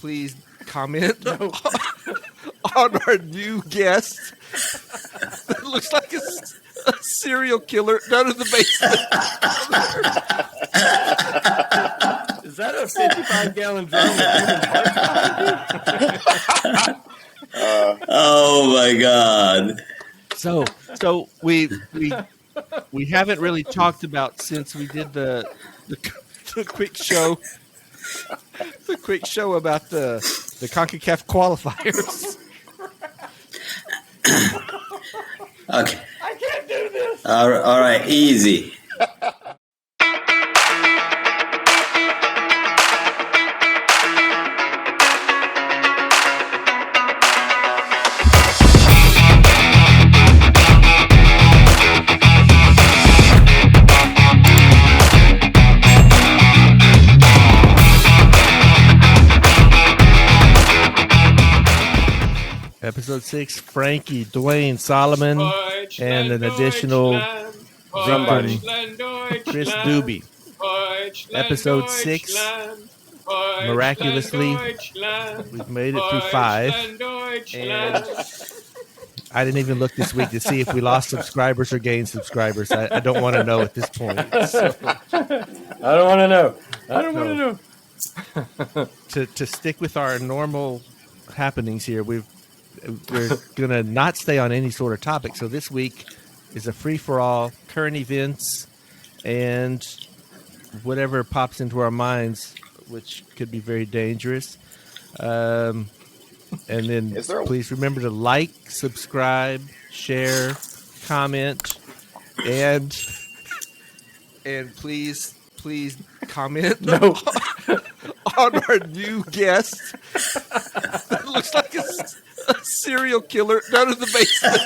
please comment on our new guest. It looks like a serial killer down in the basement. Is that a 55-gallon drum with human parts? Oh my God! So we haven't really talked about since we did the quick show. The quick show about the CONCACAF qualifiers. Okay. I can't do this. All right. Easy. Episode 6, Frankie, Dwayne, Solomon, and an additional victim, Chris Dobe. Episode 6, miraculously, we've made it through 5, and I didn't even look this week to see if we lost subscribers or gained subscribers. I don't want to know at this point. So, I don't want to know. I don't want to know. To stick with our normal happenings here, we're going to not stay on any sort of topic. So this week is a free-for-all, current events, and whatever pops into our minds, which could be very dangerous. And then please remember to like, subscribe, share, comment, and please comment on our new guest. It looks like a serial killer down in the basement.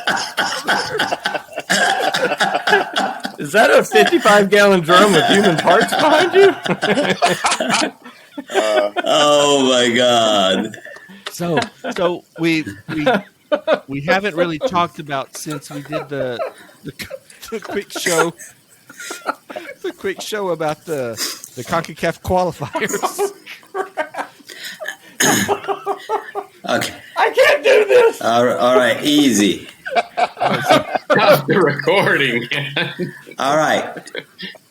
Is that a 55-gallon drum with human parts behind you? Oh my God! So we haven't really talked about since we did the quick show. The quick show about the CONCACAF qualifiers. Okay. I can't do this. All right. Easy. Stop the recording. All right.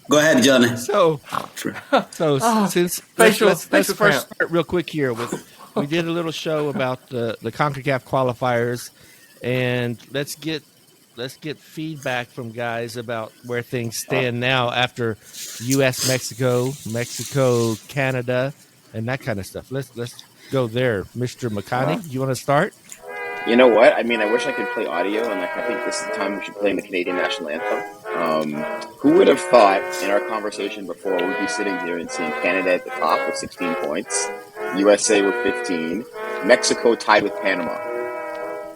Go ahead, Johnny. So since let's first start real quick here we did a little show about the CONCACAF qualifiers, and let's get feedback from guys about where things stand now after U.S. Mexico, Canada, and that kind of stuff. Let's go there, Mr. McConney. You want to start? You know what? I mean, I wish I could play audio, and I think this is the time we should play the Canadian national anthem. Who would have thought in our conversation before we'd be sitting here and seeing Canada at the top with 16 points, USA with 15, Mexico tied with Panama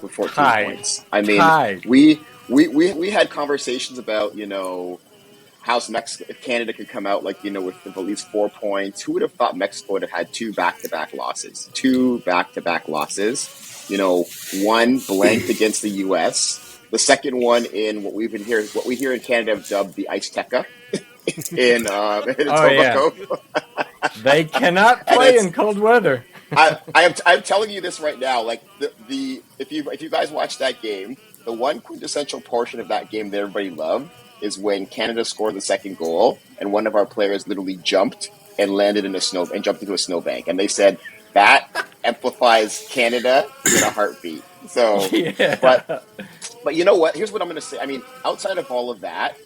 with 14 points. I mean, we had conversations about, how if Canada could come out with at least 4 points. Who would have thought Mexico would have had two back-to-back losses? One blanked against the U.S. The second one in what we here in Canada have dubbed the Azteca in Etobicoke. Yeah. They cannot play in cold weather. I'm telling you this right now. Like if you guys watch that game, the one quintessential portion of that game that everybody loved is when Canada scored the second goal and one of our players literally jumped and landed in jumped into a snowbank, and they said that amplifies Canada in a heartbeat. So, yeah. but you know what? Here's what I'm going to say. I mean, outside of all of that,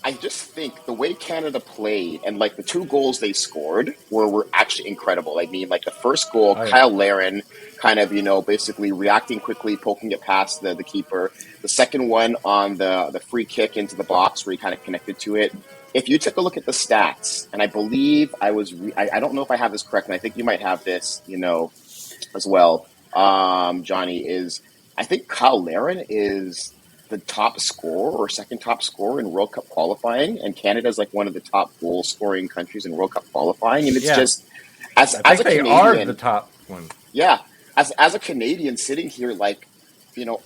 I just think the way Canada played and the two goals they scored were actually incredible. I mean, the first goal, Kyle Larin kind of, basically reacting quickly, poking it past the keeper. The second one on the free kick into the box where he kind of connected to it. If you took a look at the stats, and I believe I don't know if I have this correct, and I think you might have this, as well, Johnny, I think Kyle Larin is the top scorer or second top scorer in World Cup qualifying, and Canada is one of the top goal scoring countries in World Cup qualifying, and it's just as a Canadian, are the top one. Yeah, as a Canadian sitting here,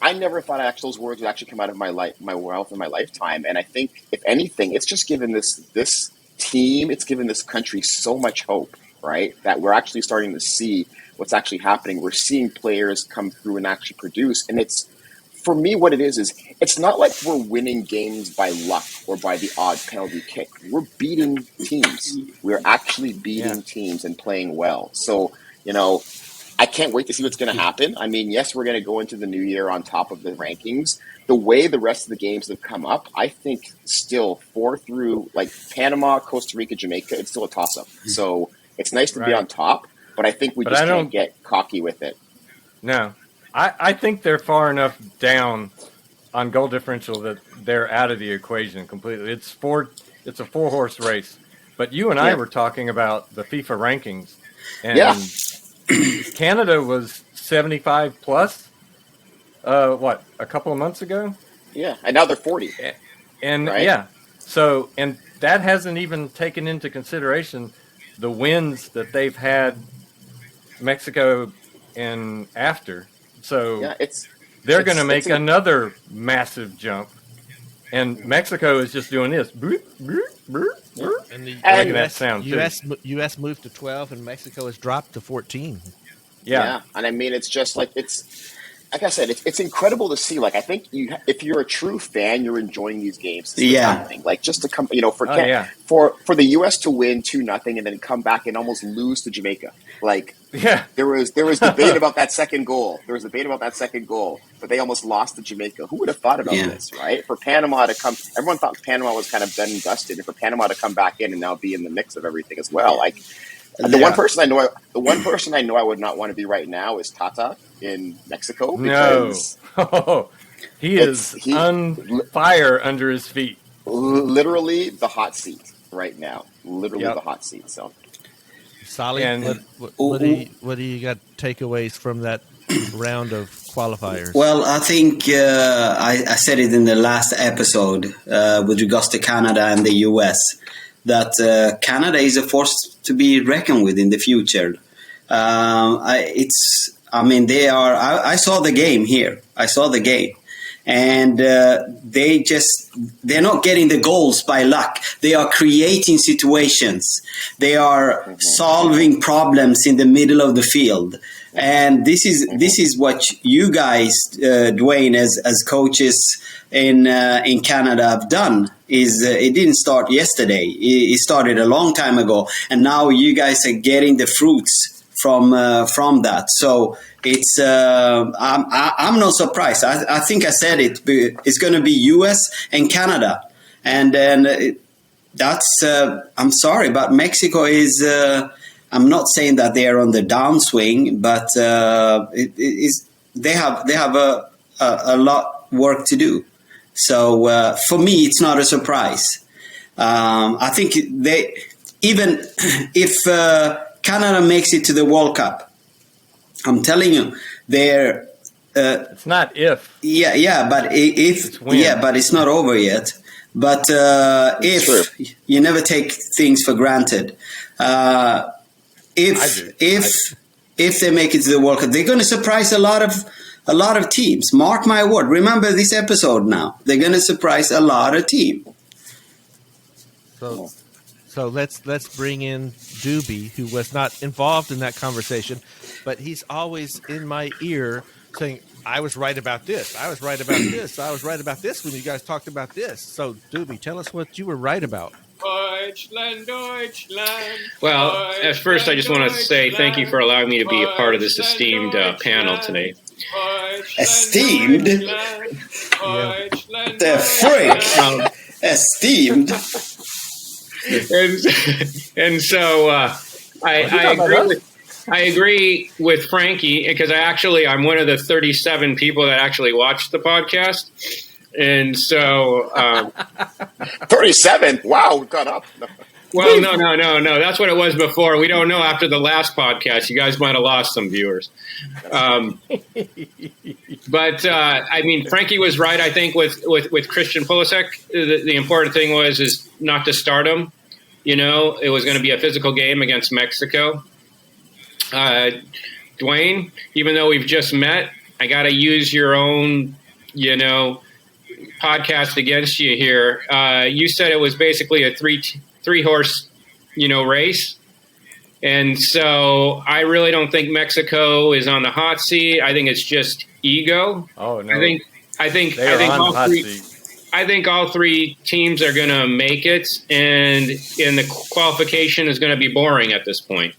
I never thought those words would actually come out of my mouth in my lifetime, and I think if anything, it's just given this team, it's given this country so much hope, right? That we're actually starting to see what's actually happening. We're seeing players come through and actually produce. And it's, for me, what it is it's not like we're winning games by luck or by the odd penalty kick. We're beating teams. We're actually beating teams and playing well. So, I can't wait to see what's going to happen. I mean, yes, we're going to go into the new year on top of the rankings. The way the rest of the games have come up, I think still 4 through, like, Panama, Costa Rica, Jamaica, it's still a toss-up. So it's nice to be on top, but I think we just can't get cocky with it. No. I think they're far enough down on goal differential that they're out of the equation completely. It's a 4-horse race. But you and I were talking about the FIFA rankings. And Canada was 75 plus, a couple of months ago? Yeah, and now they're 40. And and that hasn't even taken into consideration the wins that they've had Mexico and after. So they're going to make another massive jump. And Mexico is just doing this. And the U.S. moved to 12, and Mexico has dropped to 14. Yeah, and I mean, it's just like like I said, it's incredible to see. Like, I think if you're a true fan, you're enjoying these games. Like, just to come, for the U.S. to win 2-0 and then come back and almost lose to Jamaica. Like, there was debate about that second goal. But they almost lost to Jamaica. Who would have thought about this, right? For Panama to come, everyone thought Panama was kind of done and dusted, and for Panama to come back in and now be in the mix of everything as well. Like, the one person I know I would not want to be right now is Tata in Mexico. Because he is on fire under his feet. Literally the hot seat right now. The hot seat. So, Solly, what do you got takeaways from that round of qualifiers? Well, I think I said it in the last episode with regards to Canada and the US, that Canada is a force to be reckoned with in the future. I saw the game here. And they're not getting the goals by luck. They are creating situations. They are solving problems in the middle of the field. And this is what you guys, Dwayne, as coaches in Canada have done. It didn't start yesterday. It started a long time ago, and now you guys are getting the fruits from that. So it's I'm not surprised. I think I said it. It's going to be US and Canada, and then that's. I'm sorry, but Mexico is. I'm not saying that they are on the downswing, but they have a lot work to do. So for me, it's not a surprise. I think even if Canada makes it to the World Cup, I'm telling you, they're. It's not if. But but it's not over yet. But if you never take things for granted. If they make it to the World Cup, they're going to surprise a lot of teams. Mark my word. Remember this episode now. They're going to surprise a lot of teams. So let's bring in Dobe, who was not involved in that conversation, but he's always in my ear saying, I was right about this. I was right about this. I was right about this when you guys talked about this. So, Dobe, tell us what you were right about. Deutschland. Well, at first, I just want to say thank you for allowing me to be a part of this esteemed panel today. Esteemed? The freak! Esteemed? And so I agree with Frankie, because I'm one of the 37 people that actually watched the podcast. And so 37. Wow, we've gone up. Well, no. That's what it was before. We don't know after the last podcast. You guys might have lost some viewers. But I mean, Frankie was right. I think with Christian Pulisic, the important thing is not to start him. It was going to be a physical game against Mexico. Dwayne, even though we've just met, I got to use your own, podcast against you here. You said it was basically a three horse, race. And so I really don't think Mexico is on the hot seat. I think it's just ego. Oh no! I think on all the hot three. seat. I think all three teams are going to make it, and the qualification is going to be boring at this point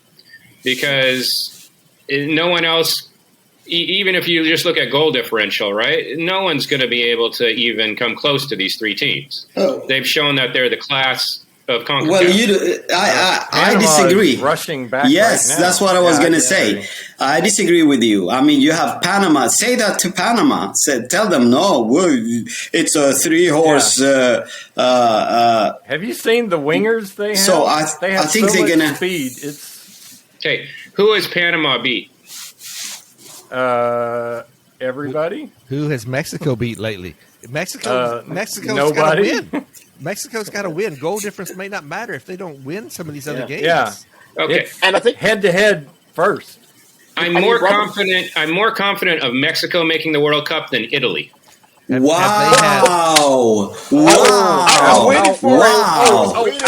because no one else. Even if you just look at goal differential, right? No one's going to be able to even come close to these three teams. Oh. They've shown that they're the class of CONCACAF. Well, I Panama disagree. is rushing back. Yes, right now. that's what I was going to I say. agree. I disagree with you. I mean, you have Panama. Say that to Panama. Tell them no. It's a 3-horse. Have you seen the wingers they have? So they have I think so they're much gonna speed. It's Okay, who has Panama beat? everybody. Who has Mexico beat lately? Mexico's got to nobody. win. Mexico's got to win. Goal difference may not matter if they don't win some of these other games. Yeah. Okay, And I think Head to head first. I'm more confident of Mexico making the World Cup than Italy. Wow! I was waiting for it. I was Wow! waiting.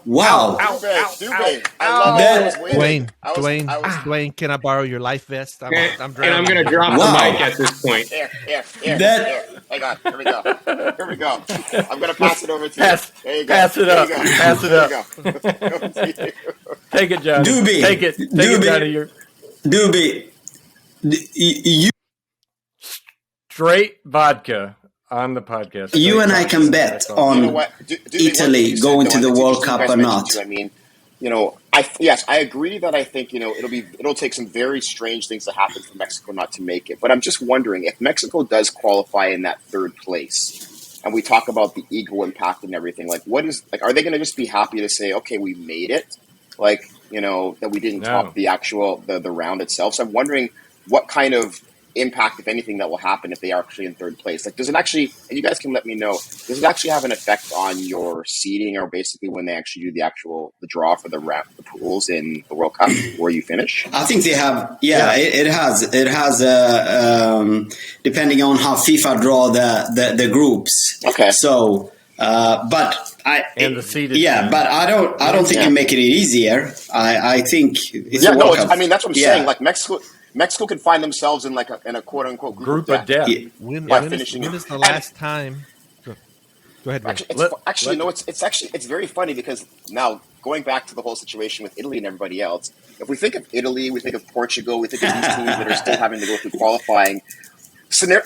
Wow! Dube. I love it. I was waiting. Dwayne, can I borrow your life vest? I'm And I'm drowning. going to drop Wow. the mic at this point. Here. That- Hang on. Here we go. I'm going to pass it over to Pass- you. There you go. pass it There up. you go. Pass it There up. you go. Over to you. Take it, John. Doobie. Take it. Doobie. Out of your Doobie, you straight vodka on the podcast. You Straight and I vodka. can bet That's all. on You know what? Italy going to the World Cup or not. I mean, I agree that I think it'll take some very strange things to happen for Mexico not to make it. But I'm just wondering if Mexico does qualify in that third place, and we talk about the ego impact and everything. Like, are they going to just be happy to say, okay, we made it? Like, that we didn't top the actual the round itself. So I'm wondering what kind of impact, if anything, that will happen if they are actually in third place. Like, does it actually, and you guys can let me know, does it actually have an effect on your seeding, or basically when they actually do the draw for the pools in the World Cup where you finish? I think they have. Yeah, it has. It has. Depending on how FIFA draw the groups. Okay. So, but And the seeded Yeah, team. but I don't think Yeah. you make it easier. I think it's a No, World Cup. I mean that's what I'm Yeah. saying. Like Mexico could find themselves in in a quote unquote Group of death. Yeah. When finishing is it. the last time? Go ahead, Ray. It's very funny because now going back to the whole situation with Italy and everybody else, if we think of Italy, we think of Portugal, we think of these teams that are still having to go through qualifying.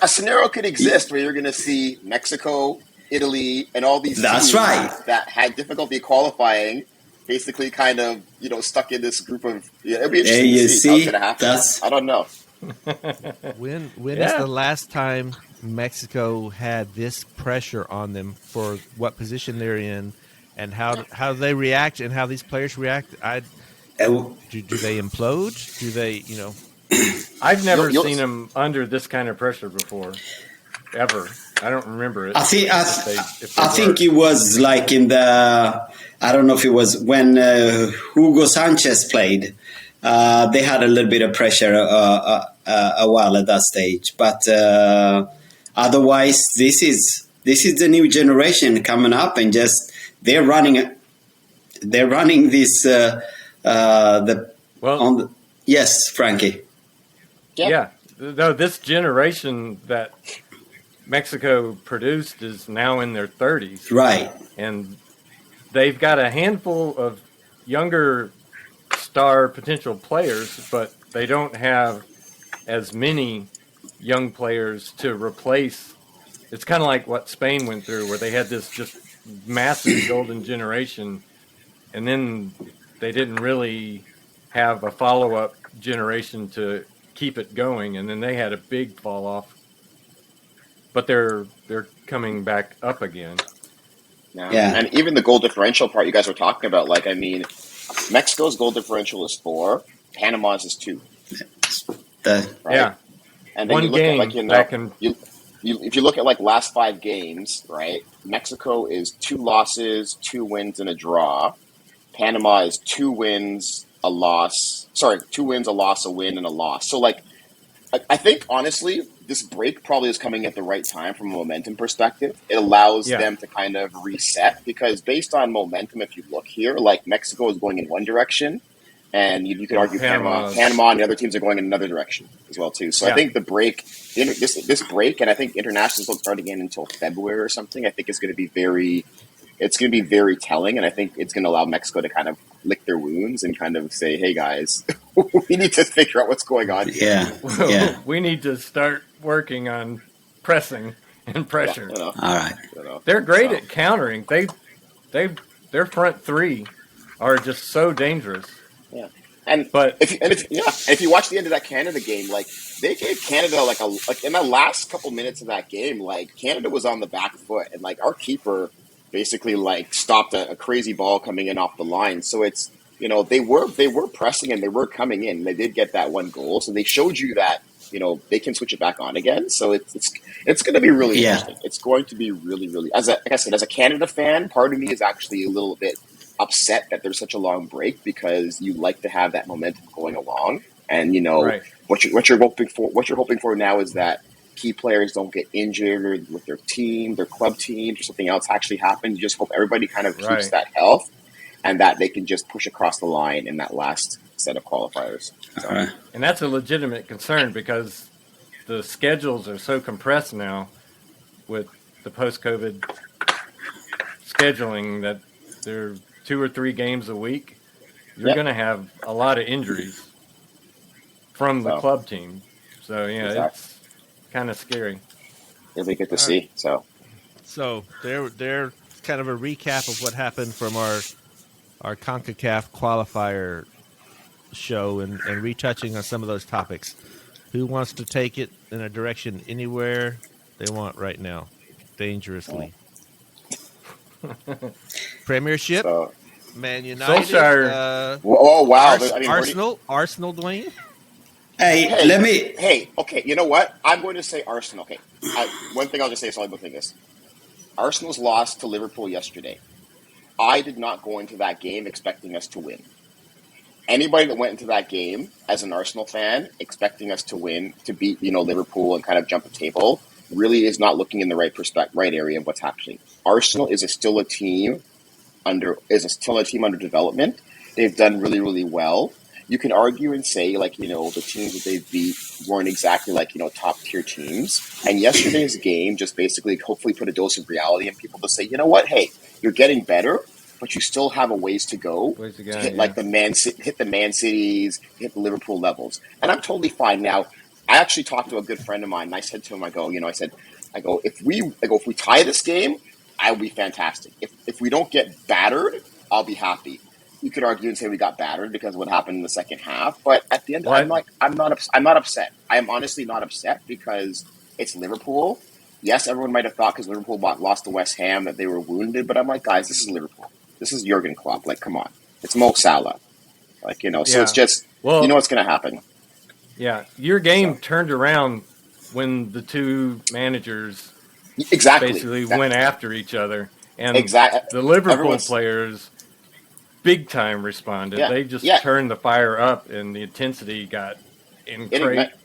A scenario could exist where you're going to see Mexico, Italy, and all these That's teams right. that had difficulty qualifying, basically kind of stuck in this group of. It'll be interesting you to see how it's see, going to happen. that's- I don't know. When is Yeah. the last time Mexico had this pressure on them for what position they're in, and how they react and how these players react? Do they implode? Do they, I've never You'll- seen them under this kind of pressure before, ever. I don't remember it. I think if they I think were. it was like in the. I don't know if it was when Hugo Sanchez played. They had a little bit of pressure a while at that stage, but otherwise, this is the new generation coming up, and just they're running this yes, Frankie. Yeah. No, this generation that Mexico produced is now in their 30s. Right. And they've got a handful of younger star potential players, but they don't have as many young players to replace. It's kind of like what Spain went through, where they had this just massive golden generation, and then they didn't really have a follow-up generation to keep it going, and then they had a big fall off. But they're coming back up again. Yeah. And even the goal differential part you guys were talking about, like, I mean, Mexico's goal differential is 4, Panama's is 2. Right? Yeah. And then One you look game at, like, that can. if you look at like last 5 games, right? Mexico is 2 losses, 2 wins, and a draw. Panama is 2 wins, a loss. Sorry, 2 wins, a loss, a win, and a loss. So, like, I think honestly, this break probably is coming at the right time from a momentum perspective. It allows them to kind of reset, because based on momentum, if you look here, like Mexico is going in one direction, And you could argue Panama and the other teams are going in another direction as well too. So I think the break, this break, and I think internationals don't start again until February or something. I think is going to be very telling, and I think it's going to allow Mexico to kind of lick their wounds and kind of say, "Hey guys, we need to figure out what's going on." Yeah. We need to start working on pressing and pressure. All right. They're great at countering. Their front three are just so dangerous. Yeah. But if you watch the end of that Canada game, like they gave Canada like in the last couple minutes of that game, like Canada was on the back foot, and like our keeper basically like stopped a crazy ball coming in off the line. So it's they were pressing and they were coming in. They did get that one goal, so they showed you that they can switch it back on again. So it's going to be really interesting. It's going to be really like I said, as a Canada fan, part of me is actually a little bit upset that there's such a long break because you like to have that momentum going along. And right. what you're hoping for now is that key players don't get injured with their team, their club teams, or something else actually happens. You just hope everybody kind of keeps that health and that they can just push across the line in that last set of qualifiers. So. And that's a legitimate concern because the schedules are so compressed now with the post-COVID scheduling that there are 2 or 3 games a week. You're going to have a lot of injuries from the club team. So, it's kind of scary. It'll be good to see. So they're kind of a recap of what happened from our CONCACAF qualifier show and retouching on some of those topics. Who wants to take it in a direction anywhere they want right now? Dangerously. Premiership, Man United. Solskjaer. Oh wow! Arsenal, Dwayne. Okay. You know what? I'm going to say Arsenal. Okay. One thing I'll just say is I'll this. Arsenal's lost to Liverpool yesterday. I did not go into that game expecting us to win. Anybody that went into that game as an Arsenal fan expecting us to win, to beat Liverpool and kind of jump a table, really is not looking in the right area of what's happening. Arsenal is still a team under development. They've done really, really well. You can argue and say the teams that they beat weren't exactly top tier teams. And yesterday's game just basically hopefully put a dose of reality in people to say, you know what, hey, you're getting better, but you still have a ways to go to hit hit the Man Cities, hit the Liverpool levels. And I'm totally fine now. I actually talked to a good friend of mine, and I said to him, I go, if we tie this game, I will be fantastic. If we don't get battered, I'll be happy. You could argue and say we got battered because of what happened in the second half, but at the end, I'm not upset. I am honestly not upset because it's Liverpool. Yes, everyone might have thought because Liverpool lost to West Ham that they were wounded, but I'm like, guys, this is Liverpool. This is Jurgen Klopp. Like, come on, it's Mo Salah. So it's just what's going to happen. Yeah, your game turned around when the two managers basically went after each other, and the Liverpool players big time responded. They just turned the fire up, and the intensity got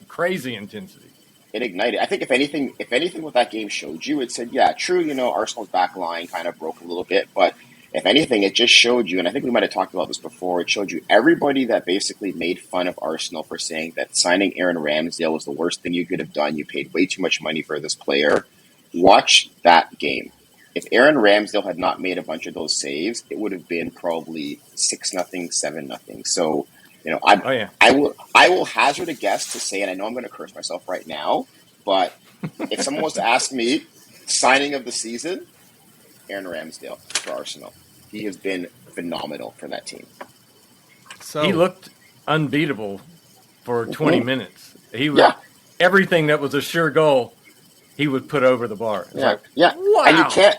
crazy intensity. It ignited. I think if anything, what that game showed you, it said, yeah, true. Arsenal's back line kind of broke a little bit, but if anything, it just showed you, and I think we might have talked about this before, it showed you everybody that basically made fun of Arsenal for saying that signing Aaron Ramsdale was the worst thing you could have done. You paid way too much money for this player. Watch that game. If Aaron Ramsdale had not made a bunch of those saves, it would have been probably 6-0, 7-0. So, I will hazard a guess to say, and I know I'm going to curse myself right now, but if someone was to ask me, signing of the season, Aaron Ramsdale for Arsenal. He has been phenomenal for that team. So he looked unbeatable for 20 minutes. He was everything that was a sure goal, he would put over the bar. Wow. And you can't.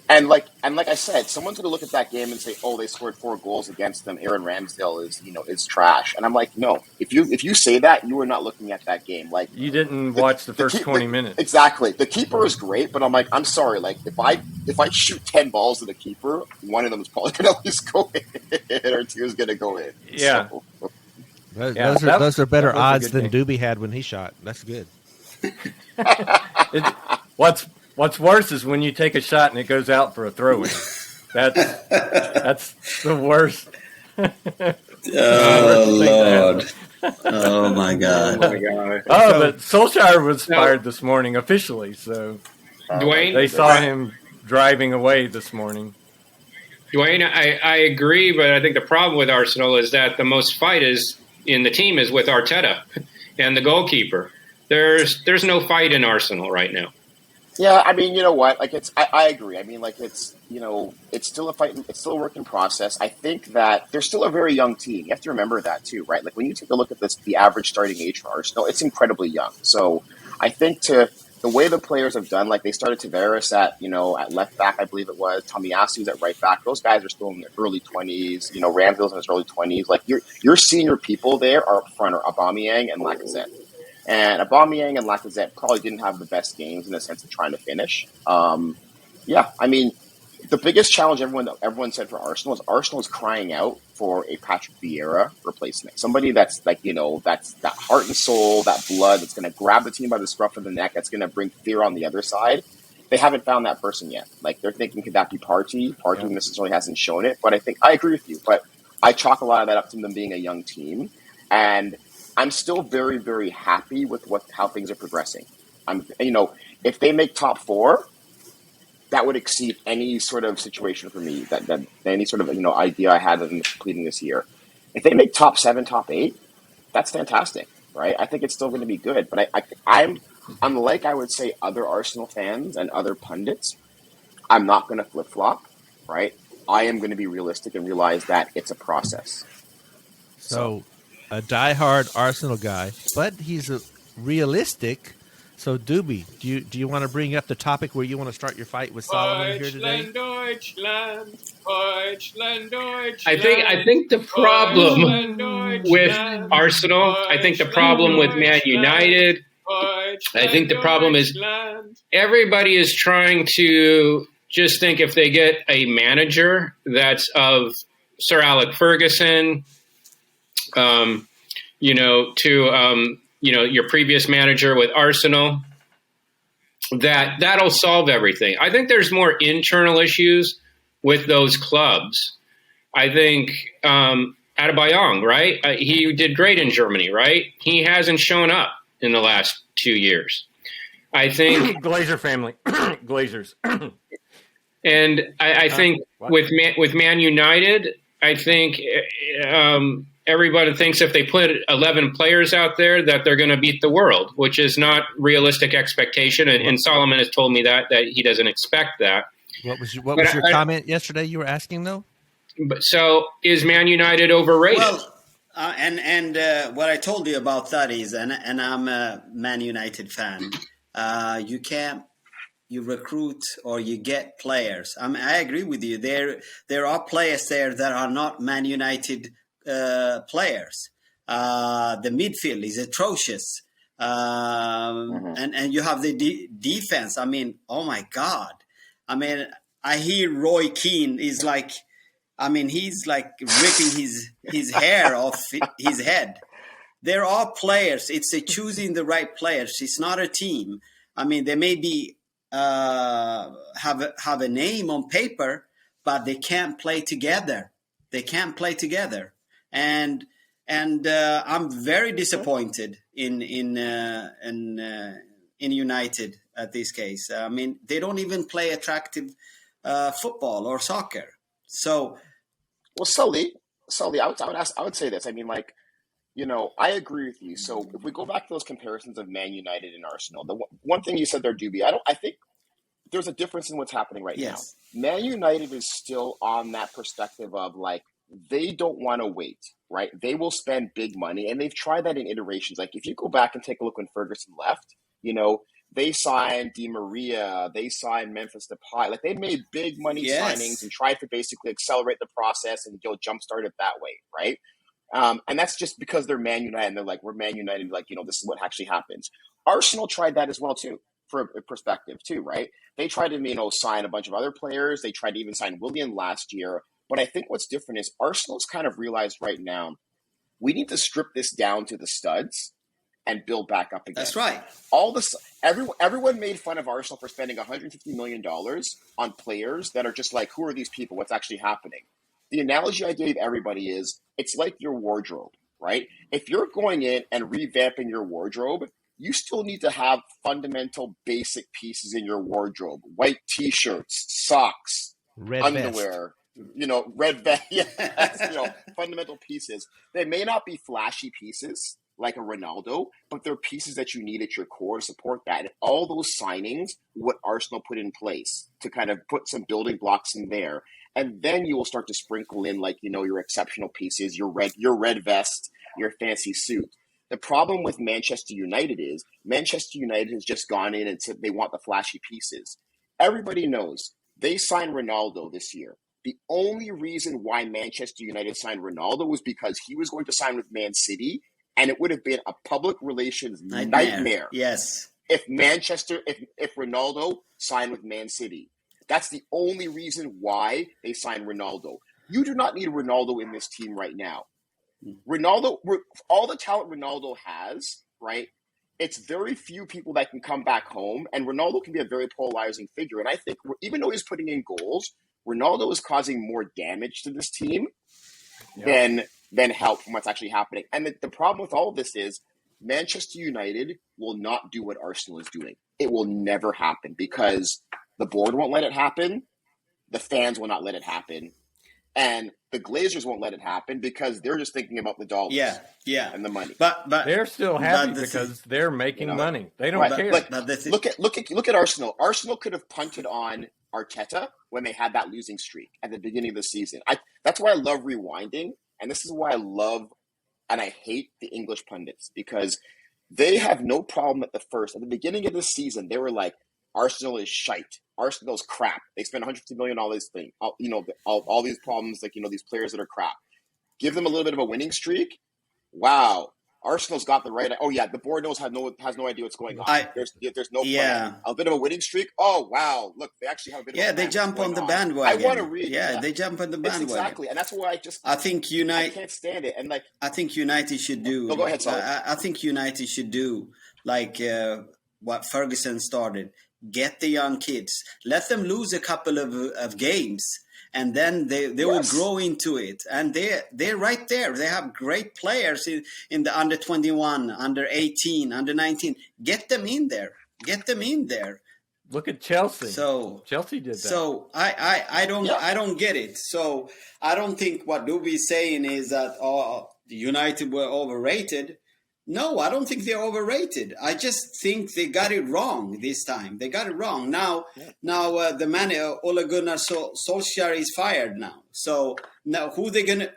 And like I said, someone's going to look at that game and say, "Oh, they scored 4 goals against them. Aaron Ramsdale is trash." And I'm like, no. If you say that, you are not looking at that game. Like you didn't watch the first 20 minutes. Exactly. The keeper is great, but I'm like, I'm sorry. Like if I shoot 10 balls at the keeper, one of them is probably going to at least go in, or 2 is going to go in. Yeah. So. Those are better odds than Dobe had when he shot. That's good. What's worse is when you take a shot and it goes out for a throw-in. That's the worst. Oh, Lord. That. Oh, my Oh God. my God. Oh, but Solskjaer was fired this morning officially, so Dwayne, they saw him driving away this morning. Dwayne, I agree, but I think the problem with Arsenal is that the most fight is in the team is with Arteta and the goalkeeper. There's no fight in Arsenal right now. Yeah, I mean, you know what? Like, I agree. I mean, like, it's still a fight. It's still a work in process. I think that they're still a very young team. You have to remember that too, right? Like, when you take a look at the average starting age for Arsenal, it's incredibly young. So I think the way the players have done, like, they started Tavares at left back, I believe it was. Tomiyasu's at right back. Those guys are still in their early 20s. Ramsdale's in his early 20s. Like, your senior people there are up front are Aubameyang and Lacazette. And Aubameyang and Lacazette probably didn't have the best games in the sense of trying to finish. Yeah, I mean, the biggest challenge everyone said for Arsenal is crying out for a Patrick Vieira replacement. Somebody that's that's that heart and soul, that blood that's going to grab the team by the scruff of the neck, that's going to bring fear on the other side. They haven't found that person yet. Like, they're thinking, could that be Partey? Partey necessarily hasn't shown it, but I think I agree with you. But I chalk a lot of that up to them being a young team, and I'm still very, very happy with how things are progressing. If they make top four, that would exceed any sort of situation for me. That any sort of idea I had of them completing this year. If they make top 7, top 8, that's fantastic, right? I think it's still going to be good. But I'm unlike I would say other Arsenal fans and other pundits. I'm not going to flip flop, right? I am going to be realistic and realize that it's a process. So, a diehard Arsenal guy, but he's realistic. So, Doobie, do you want to bring up the topic where you want to start your fight with Solomon here today? Deutschland. I think the problem with Arsenal, I think the problem with Man United, I think the problem is everybody is trying to just think if they get a manager that's of Sir Alex Ferguson, your previous manager with Arsenal, that'll solve everything. I think there's more internal issues with those clubs. I think Adebayor, right? He did great in Germany, right? He hasn't shown up in the last 2 years. I think Glazer family, Glazers. And I think with Man United, I think everybody thinks if they put 11 players out there that they're going to beat the world, which is not realistic expectation. And Solomon has told me that he doesn't expect that. What was your comment yesterday you were asking, though? So is Man United overrated? Well, and what I told you about that is, and I'm a Man United fan, you recruit or you get players. I agree with you. There are players there that are not Man United players. The midfield is atrocious. And you have the defense. I mean, oh my God. I mean, I hear Roy Keane is like, he's like ripping his hair off his head. There are players. It's choosing the right players. It's not a team. I mean, they may be have a name on paper, but they can't play together. And I'm very disappointed in United at this case. I mean, they don't even play attractive football or soccer. So, well, Sully, I would say this. I mean, like, I agree with you. So if we go back to those comparisons of Man United and Arsenal, the one thing you said there, Doobie, I think there's a difference in what's happening right now. Man United is still on that perspective of like, they don't want to wait, right? They will spend big money, and they've tried that in iterations. Like, if you go back and take a look when Ferguson left, they signed Di Maria, they signed Memphis Depay. Like, they made big money signings and tried to basically accelerate the process and jumpstart it that way, right? And that's just because they're Man United, and they're like, we're Man United, like, this is what actually happens. Arsenal tried that as well, too, for a perspective, too, right? They tried to, sign a bunch of other players. They tried to even sign Willian last year. But I think what's different is Arsenal's kind of realized right now, we need to strip this down to the studs and build back up again. That's right. Everyone made fun of Arsenal for spending $150 million on players that are just like, who are these people? What's actually happening? the analogy I gave everybody is it's like your wardrobe, right? If you're going in and revamping your wardrobe, you still need to have fundamental basic pieces in your wardrobe: white t-shirts, socks, Red underwear, red vest, yes, fundamental pieces. They may not be flashy pieces like a Ronaldo, but they're pieces that you need at your core to support that. And all those signings, what Arsenal put in place to kind of put some building blocks in there. And then you will start to sprinkle in your exceptional pieces, your red vest, your fancy suit. The problem with Manchester United is Manchester United has just gone in and said they want the flashy pieces. Everybody knows they signed Ronaldo this year. The only reason why Manchester United signed Ronaldo was because he was going to sign with Man City, and it would have been a public relations nightmare. Yes. If Ronaldo signed with Man City. That's the only reason why they signed Ronaldo. You do not need Ronaldo in this team right now. Ronaldo, all the talent Ronaldo has, right? It's very few people that can come back home, and Ronaldo can be a very polarizing figure. And I think even though he's putting in goals, Ronaldo is causing more damage to this team than help from what's actually happening. And the problem with all of this is Manchester United will not do what Arsenal is doing. It will never happen because the board won't let it happen. The fans will not let it happen. And the Glazers won't let it happen because they're just thinking about the dollars and the money. But they're still happy because they're making money. They don't care. Look at Arsenal. Arsenal could have punted on Arteta when they had that losing streak at the beginning of the season. That's why I love rewinding, and this is why I love and I hate the English pundits, because they have no problem at the beginning of the season, they were like, Arsenal is shite. Arsenal's crap. They spent $150 million on this thing. All these problems, these players that are crap. Give them a little bit of a winning streak. Wow. Arsenal's got the right. Oh yeah, the board has no idea what's going on. There's no plan. A bit of a winning streak. Oh wow, look, they actually have a bit. Of a they jump on the bandwagon. I want to read. Yeah, they jump on the bandwagon. Exactly, and that's why I think I can't stand it. And I think United should do. No, go ahead, Solly. I think United should do what Ferguson started. Get the young kids. Let them lose a couple of games. And then they will grow into it. And they're right there. They have great players in the under 21, under 18, under 19. Get them in there. Look at Chelsea. So Chelsea did that. So I don't get it. So I don't think what Dobe is saying is that the United were overrated. No, I don't think they're overrated. I just think they got it wrong this time. They got it wrong. Now the man Ole Gunnar Solskjaer is fired now. So now who's gonna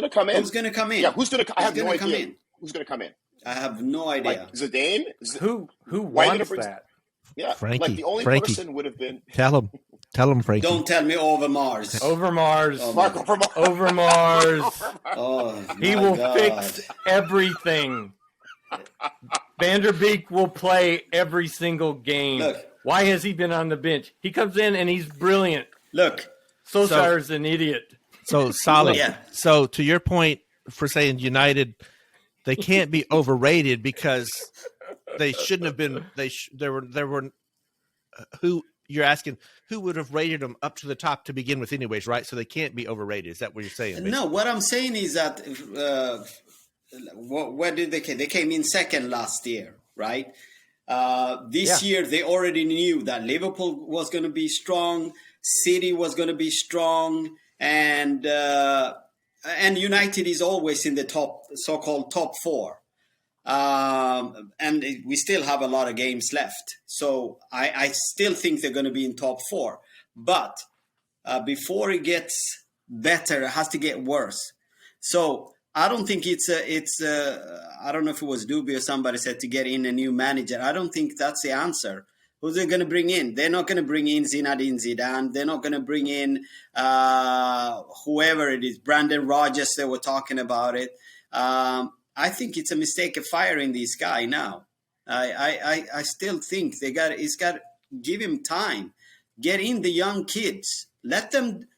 come in? Who's gonna come in? Yeah, I have no idea. Who's gonna come in? I have no idea. Like Zidane? Who wants that? Yeah, Frankie. The only Frankie. person would have been. Tell him, Frankie. Don't tell me Overmars. Overmars. Mark Overmars. Overmars. Oh, he will fix everything. Van der Beek will play every single game. Look, why has he been on the bench? He comes in and he's brilliant. Look, Solskjaer's an idiot. So solid. Yeah. So to your point for saying United, they can't be overrated because they shouldn't have been. There were who you're asking who would have rated them up to the top to begin with, anyways, right? So they can't be overrated. Is that what you're saying? Basically? No, what I'm saying is that. Where did they came? They came in second last year, right? This year, they already knew that Liverpool was going to be strong, City was going to be strong, and United is always in the so-called top four. And we still have a lot of games left. So I still think they're going to be in top four. But before it gets better, it has to get worse. So I don't think I don't know if it was Doobie or somebody said to get in a new manager. I don't think that's the answer. Who's they going to bring in? They're not going to bring in Zinedine Zidane. They're not going to bring in whoever it is, Brandon Rodgers. They were talking about it. I think it's a mistake of firing this guy now. I still think he's got to give him time. Get in the young kids. Let them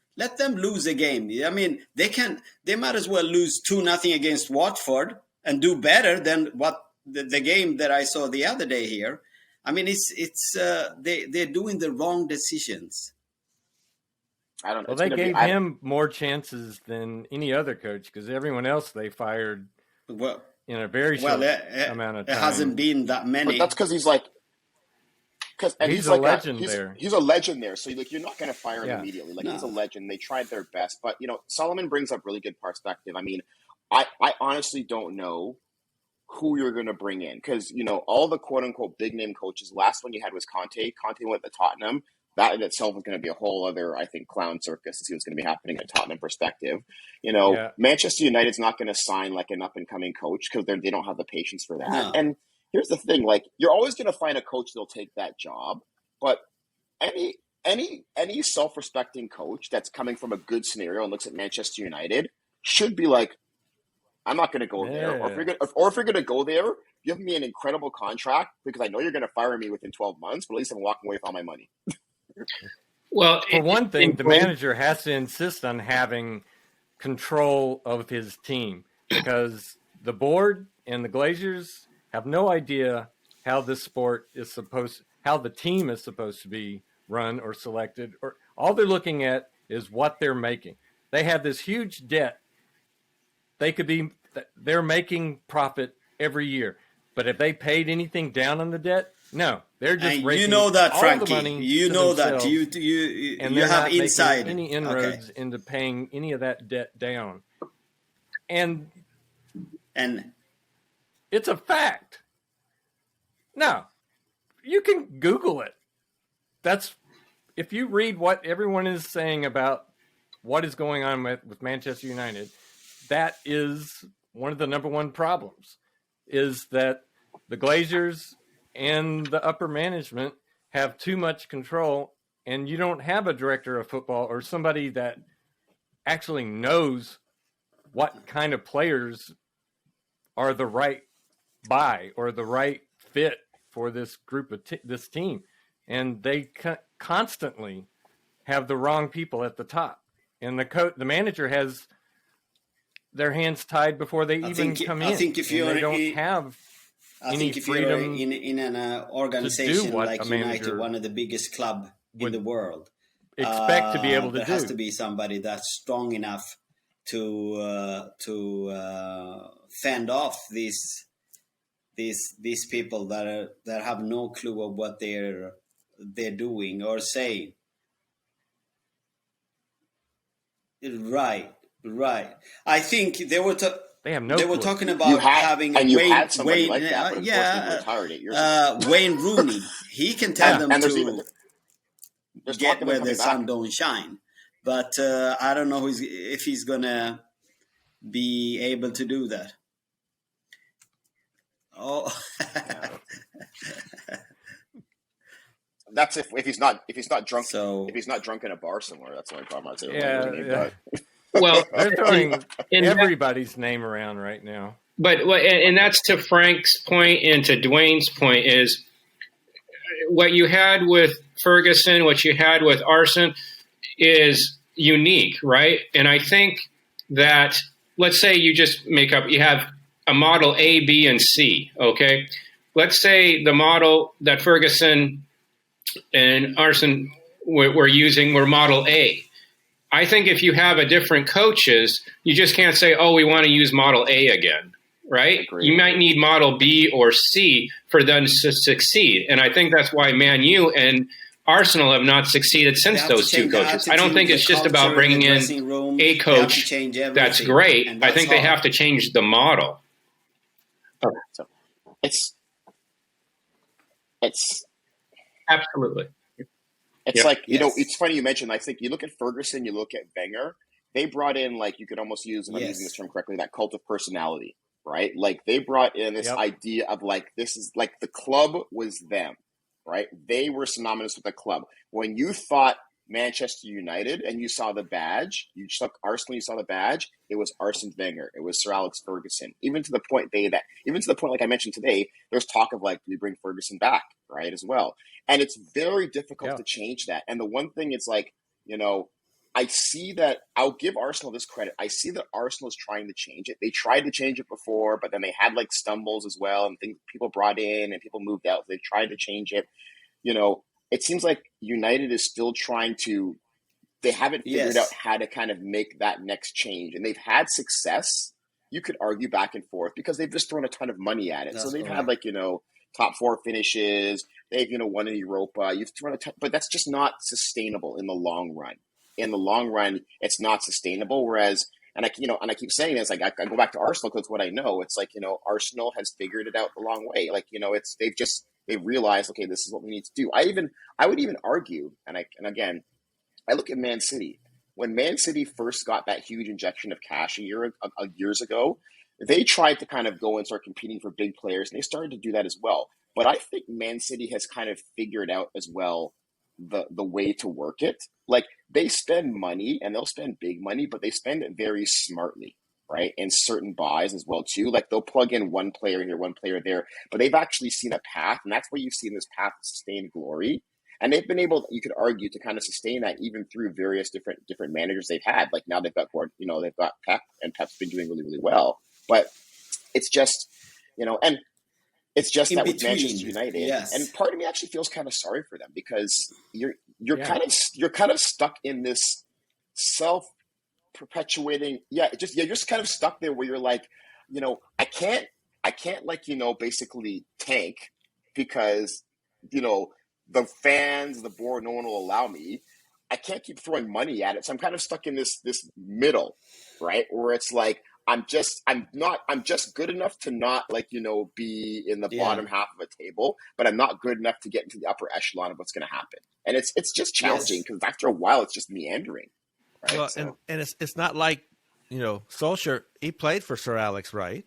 lose a game. I mean, they might as well lose 2-0 against Watford and do better than what the game that I saw the other day here. I mean, they're doing the wrong decisions. I don't know. Well, It's they gonna be. gave him more chances than any other coach because everyone else they fired Well, in a very short amount of it time. hasn't been that many. But that's because he's he's a legend there. He's a legend there. So you're not going to fire him Yeah. immediately. Like No. he's a legend. They tried their best, but Solomon brings up really good perspective. I mean, I honestly don't know who you're going to bring in because all the quote unquote big name coaches. Last one you had was Conte. Conte went to Tottenham. That in itself is going to be a whole other, I think, clown circus to see what's going to be happening in a Tottenham perspective. Manchester United's not going to sign like an up and coming coach because they don't have the patience for that. No. And here's the thing: like you're always going to find a coach that'll take that job, but any self-respecting coach that's coming from a good scenario and looks at Manchester United should be like, I'm not going to go there. Or if you're going to go there, give me an incredible contract because I know you're going to fire me within 12 months, but at least I'm walking away with all my money. Well, For one thing, the manager has to insist on having control of his team because the board and the Glazers have no idea how this sport is how the team is supposed to be run or selected, or all they're looking at is what they're making. They have this huge debt. They're making profit every year, but have they paid anything down on the debt? No, they're just raking that, all Frankie. the money You to know that. themselves, and You they're have not inside making any inroads into paying any of that debt down, and it's a fact. Now, you can Google it. If you read what everyone is saying about what is going on with Manchester United, that is one of the number one problems, is that the Glazers and the upper management have too much control, and you don't have a director of football or somebody that actually knows what kind of players are the right buy or the right fit for this group of this team. And they constantly have the wrong people at the top. And the manager has their hands tied before they even come in. I think if you're they don't have any freedom in an organization like United, one of the biggest club in the world, expect to be able to there has to be somebody that's strong enough to fend off these people that have no clue of what they're doing or saying. Right. I think they were talking about having Wayne Rooney. He can tell them to get where the sun don't shine. But I don't know if he's gonna be able to do that. Oh. That's if he's not drunk. So if he's not drunk in a bar somewhere, that's the only problem I'd say. Yeah. Well, they're throwing everybody's name around right now. But and that's to Frank's point and to Dwayne's point is what you had with Ferguson, what you had with Arsene is unique, right? And I think that let's say you just you have a model A, B, and C. Okay, let's say the model that Ferguson and Arsene were using were model A. I think if you have a different coaches, you just can't say, oh, we want to use model A again, right? You might need model B or C for them to succeed. And I think that's why Man U and Arsenal have not succeeded since those two coaches. I don't think it's just about bringing in a coach that's great. I think they have to change the model. Okay. So it's absolutely. It's like, it's funny you mentioned, I think you look at Ferguson, you look at Wenger, they brought in, like, you could almost use, if I'm using this term correctly, that cult of personality, right? Like, they brought in this idea of, like, this is, like, the club was them, right? They were synonymous with the club. When you thought Manchester United and you saw the badge, you took Arsenal, you saw the badge, it was Arsene Wenger, it was Sir Alex Ferguson. Even to the point, like I mentioned today, there's talk of, like, do we bring Ferguson back, right, as well? And it's very difficult to change that. And the one thing is, like, I see that I'll give Arsenal this credit. I see that Arsenal is trying to change it. They tried to change it before, but then they had like stumbles as well, and things people brought in and people moved out. They tried to change it. It seems like United is still trying to they haven't figured Yes. out how to kind of make that next change. And they've had success. You could argue back and forth because they've just thrown a ton of money at it. That's so they've correct. had like, top 4 finishes. They've, won in Europa. You've thrown a ton, but that's just not sustainable in the long run. In the long run, it's not sustainable. Whereas, and I keep saying this, like I go back to Arsenal because what I know, it's like, Arsenal has figured it out the long way. Like, they've realized, okay, this is what we need to do. I would even argue, and again, I look at Man City. When Man City first got that huge injection of cash years ago, they tried to kind of go and start competing for big players, and they started to do that as well. But I think Man City has kind of figured out as well the way to work it. Like, they spend money, and they'll spend big money, but they spend it very smartly, right? And certain buys as well, too. Like, they'll plug in one player here, one player there, but they've actually seen a path, and that's where you've seen this path to sustained glory. And they've been able, you could argue, to kind of sustain that even through various different managers they've had. Like, now they've got they've got Pep, and Pep's been doing really, really well. But it's just, and it's just In that with between, Manchester United, yes. and part of me actually feels kind of sorry for them because you're kind of stuck in this self-perpetuating. You're just kind of stuck there where you're like, I can't like basically tank because the fans, the board, no one will allow me. I can't keep throwing money at it. So I'm kind of stuck in this middle, right? Where it's like, I'm just good enough to not be in the bottom half of a table, but I'm not good enough to get into the upper echelon of what's going to happen. And it's just challenging because after a while, it's just meandering. Right? Well, So, and it's not like, Solskjaer, he played for Sir Alex, right?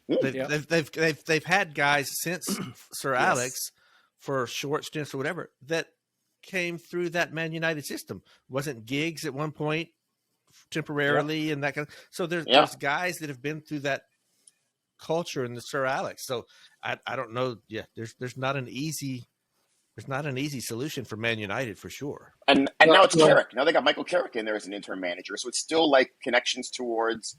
They've had guys since Sir Alex for short stints or whatever that came through that Man United system. Wasn't Giggs at one point temporarily and that kind of, so there's guys that have been through that culture in the Sir Alex. So I don't know. Yeah, there's not an easy solution for Man United for sure. And now it's Carrick. Now they got Michael Carrick in there as an interim manager, so it's still like connections towards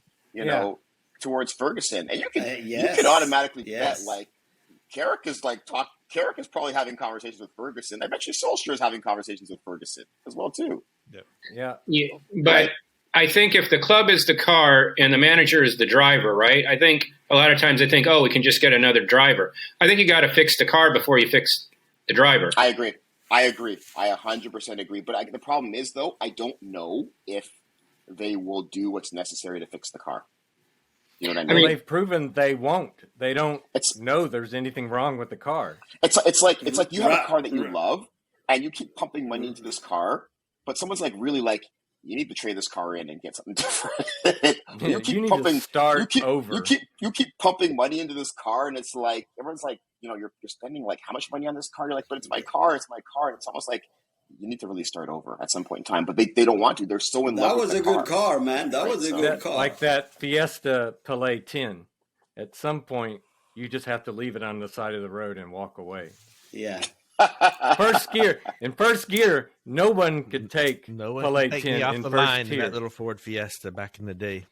towards Ferguson, and you can automatically bet like Carrick is probably having conversations with Ferguson. I bet you Solskjaer is having conversations with Ferguson as well too. Yeah. But I think if the club is the car and the manager is the driver, right? I think a lot of times they think, we can just get another driver. I think you got to fix the car before you fix the driver. I agree. I 100% agree. But the problem is, though, I don't know if they will do what's necessary to fix the car. You know what I mean? Well, they've proven they won't. They don't know there's anything wrong with the car. It's like you have a car that you love, and you keep pumping money into this car, but someone's like really like, you need to trade this car in and get something different. You keep pumping money into this car, and it's like everyone's like, you're spending like how much money on this car? You're like, but it's my car, and it's almost like you need to really start over at some point in time. But they don't want to. They're so in love with the car. That was a good car, man. That was a good car. Like that Fiesta Palais 10. At some point, you just have to leave it on the side of the road and walk away. Yeah. First gear, no one could take Palais 10 me off in the first line. gear. That little Ford Fiesta back in the day.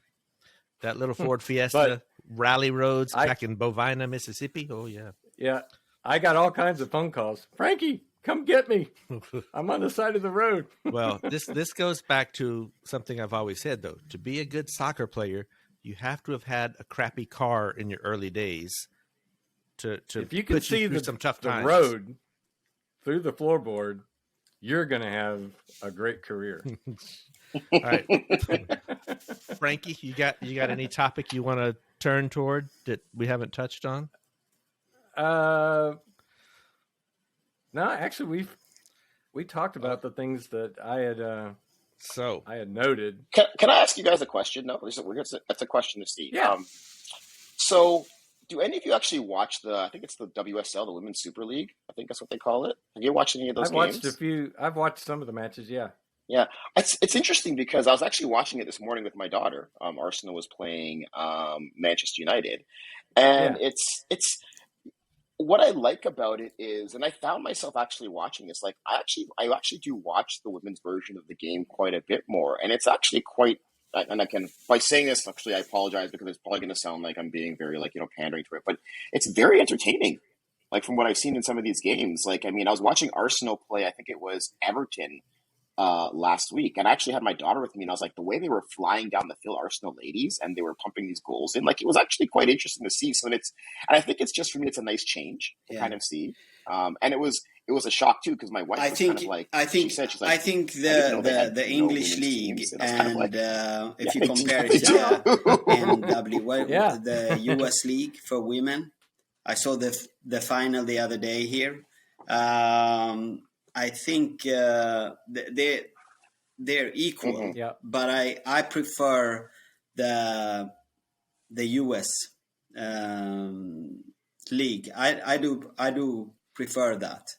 That little Ford Fiesta, rally roads back in Bovina, Mississippi. Oh yeah. Yeah, I got all kinds of phone calls. Frankie, come get me. I'm on the side of the road. Well, this goes back to something I've always said, though. To be a good soccer player, you have to have had a crappy car in your early days to if you can see some tough times. The road through the floorboard, you're going to have a great career. All right. Frankie, you got any topic you want to turn toward that we haven't touched on? No, actually we talked about the things that I had noted. Can I ask you guys a question? No, that's a question to Steve. Yeah. So do any of you actually watch I think it's the WSL, the Women's Super League? I think that's what they call it. Have you watched any of those games? I've watched some of the matches, yeah. Yeah, it's interesting because I was actually watching it this morning with my daughter. Arsenal was playing Manchester United, and it's what I like about it is, and I found myself actually watching this. Like I actually do watch the women's version of the game quite a bit more, and it's actually quite. And by saying this, actually, I apologize because it's probably going to sound like I'm being very pandering to it, but it's very entertaining. Like from what I've seen in some of these games, I was watching Arsenal play. I think it was Everton last week, and I actually had my daughter with me, and I was like, the way they were flying down the field, Arsenal ladies, and they were pumping these goals in, like, it was actually quite interesting to see. So and I think it's just, for me, it's a nice change to kind of see. And it was a shock too, because my wife was kind of like, she's like, I think the English league, and like, if you compare it to NW, the US league for women, I saw the final the other day here. I think they're equal, but I prefer the US league. I do prefer that.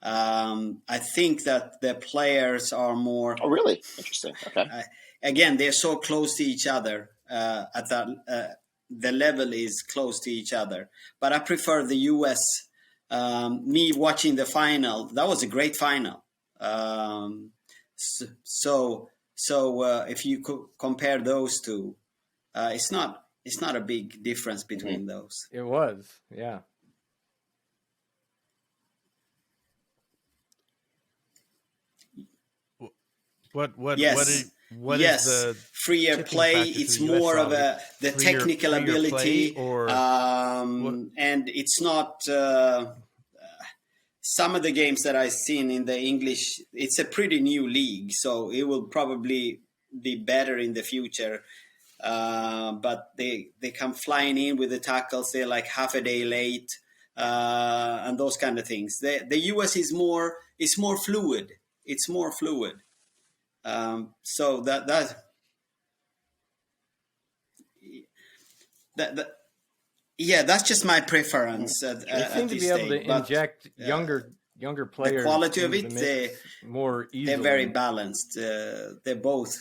I think that the players are more. Oh, really? Interesting. Okay. Again, they're so close to each other. At that, the level is close to each other. But I prefer the US. Me watching the final, that was a great final. So if you compare those two, it's not a big difference between those. It was, yeah. What yes. is the freer play? It's more of the technical ability, or and it's not. Some of the games that I've seen in the English, it's a pretty new league, so it will probably be better in the future. But they come flying in with the tackles. They're like half a day late, and those kind of things. The US is more fluid. It's more fluid. So that yeah, that's just my preference. They seem to be able to inject younger players. The quality of it, more easily. They're very balanced. They're both.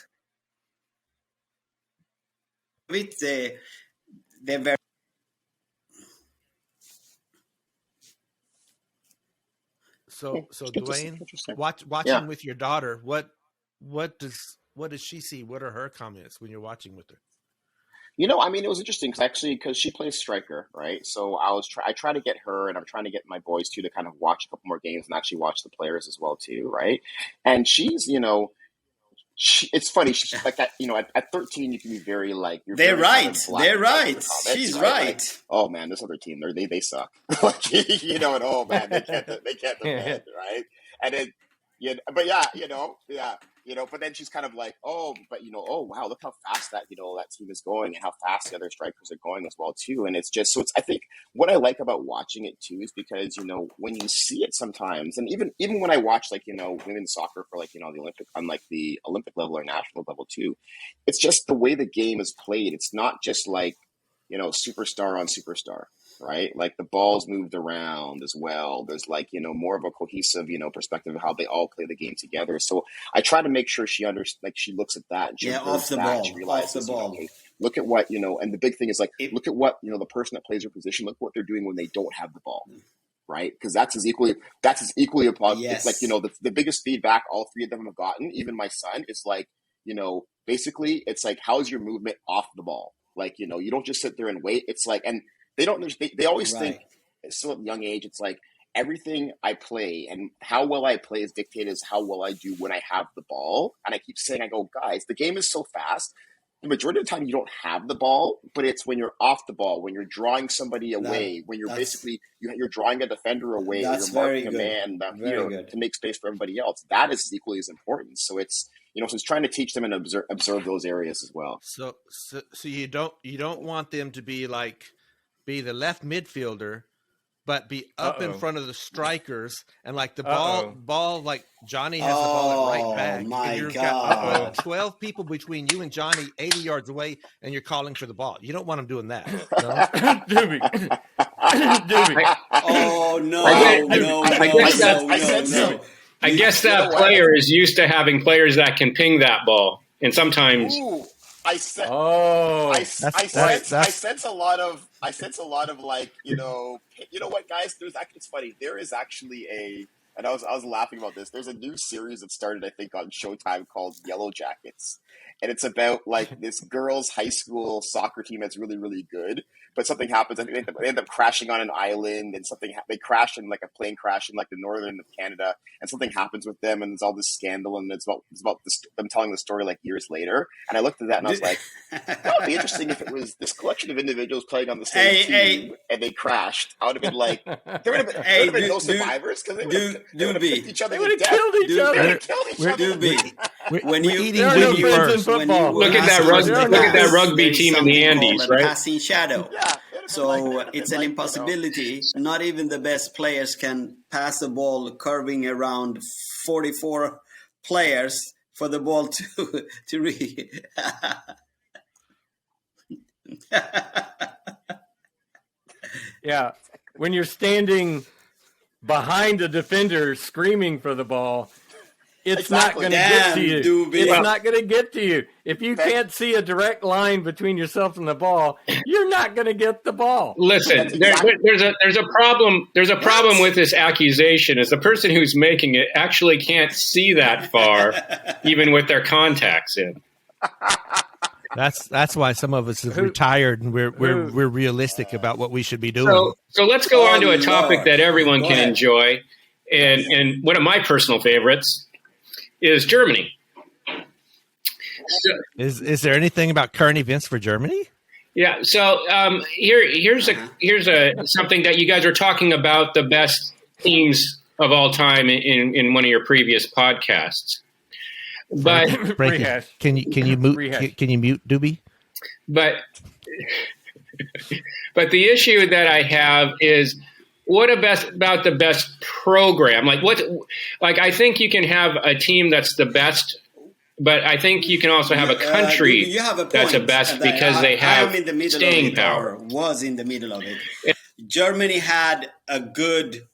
They're very. So Dwayne, watching with your daughter, what does she see? What are her comments when you're watching with her? I mean, it was interesting because she plays striker, right? So I try to get her, and I'm trying to get my boys too to kind of watch a couple more games and actually watch the players as well too, right? And she's, it's funny. She's like that, at 13, you can be very like, they're right. They're right. She's right. Like, oh man, this other team, they suck. Like, and oh man, they can't defend, right? And then, but but then she's kind of like, oh, but oh wow, look how fast that that team is going, and how fast the other strikers are going as well too. And it's just so I think what I like about watching it too is because when you see it sometimes, and even when I watch like women's soccer for like the Olympic, on like the Olympic level or national level too, it's just the way the game is played. It's not just like superstar on superstar. Right, like the ball's moved around as well. There's like more of a cohesive perspective of how they all play the game together. So I try to make sure she she looks at that. And she off the ball. She realizes, off the ball. Okay, look at what and the big thing is like look at what the person that plays her position. Look what they're doing when they don't have the ball. Right, because that's as equally a positive. Yes. Like the biggest feedback all three of them have gotten, even my son, is like basically it's like, how's your movement off the ball? Like you don't just sit there and wait. It's like they don't. They always think, still at a young age, it's like everything I play and how well I play is dictated as how well I do when I have the ball. And I keep saying, I go, guys, the game is so fast. The majority of the time you don't have the ball, but it's when you're off the ball, when you're drawing somebody away, when you're basically you're drawing a defender away, or you're marking a man down here to make space for everybody else. That is equally as important. So it's so it's trying to teach them and observe those areas as well. So you don't want them to be the left midfielder, but be up in front of the strikers, and like the ball, like Johnny has the ball at right back. My and you've God. got 12 people between you and Johnny, 80 yards away, and you're calling for the ball. You don't want them doing that. No? Doobie. Oh no! I guess that player is used to having players that can ping that ball, and sometimes. Ooh. I sense a lot of like what, guys, it's funny, there is actually And I was laughing about this. There's a new series that started, I think, on Showtime called Yellow Jackets, and it's about like this girls' high school soccer team that's really, really good. But something happens, and they end up crashing on an island, and they crash in like a plane crash in like the northern of Canada, and something happens with them, and there's all this scandal, and it's about them telling the story like years later. And I looked at that and I was like, that would be interesting if it was this collection of individuals playing on the same team and they crashed. I would have been like, there would have been no survivors because they would have picked each other. They would have killed each other. They would have killed each other. When you eating there are no friends in football. Look at that rugby team in the Andes, right? Passing shadow. Yeah. So it's an impossibility. Not even the best players can pass the ball curving around 44 players for the ball to reach. Yeah. When you're standing behind a defender screaming for the ball, it's not going to get to you. It's not going to get to you. If you can't see a direct line between yourself and the ball, you're not going to get the ball. Listen, there's a problem. There's a problem with this accusation. Is the person who's making it actually can't see that far, even with their contacts in. That's why some of us have retired, and we're realistic about what we should be doing. So let's go on to a topic that everyone can enjoy, and one of my personal favorites is Germany. Is there anything about current events for Germany? Yeah. So here's something that you guys are talking about, the best teams of all time in one of your previous podcasts. But can you mute Doobie? But the issue that I have is, what about the best program? Like I think you can have a team that's the best, but I think you can also have a country that's the best because they have staying power. Was in the middle of it. Germany had a good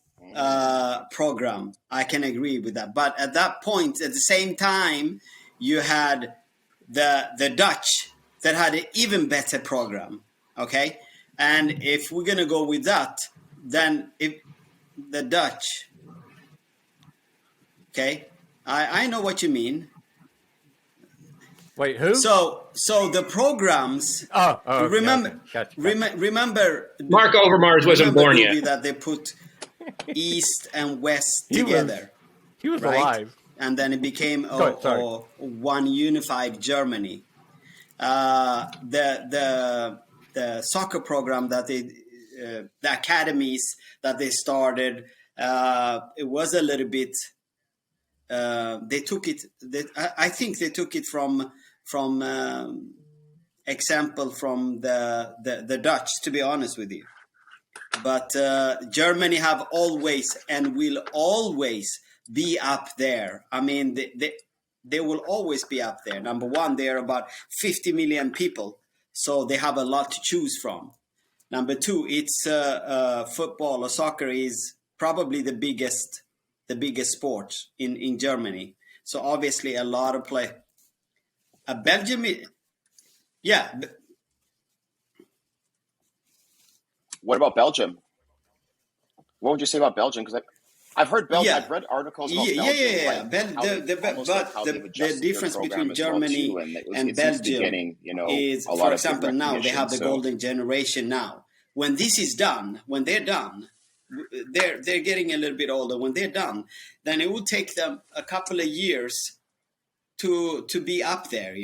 program. I can agree with that. But at that point, at the same time, you had the Dutch that had an even better program. Okay, and if we're gonna go with that, then if the Dutch, okay, I know what you mean. Wait, who? So the programs. Okay, remember, Gotcha. Remember. Mark Overmars wasn't born yet. That they put East and West together. He was right? alive, and then it became one unified Germany. The soccer program that the academies that they started, it was a little bit. They took it. I think they took it from example from the Dutch. To be honest with you, but Germany have always and will always be up there. I mean, they will always be up there. Number one, they are about 50 million people, so they have a lot to choose from. Number two, it's football or soccer is probably the biggest sport in Germany. So obviously a lot of play. Belgium, yeah. What about Belgium? What would you say about Belgium? Because I've heard Belgium. Yeah. I've read articles about Belgium. Yeah. The difference between Germany and Belgium is, for example, now they have the golden generation now. When this is done, when they're done, they're getting a little bit older. When they're done, then it will take them a couple of years to be up there,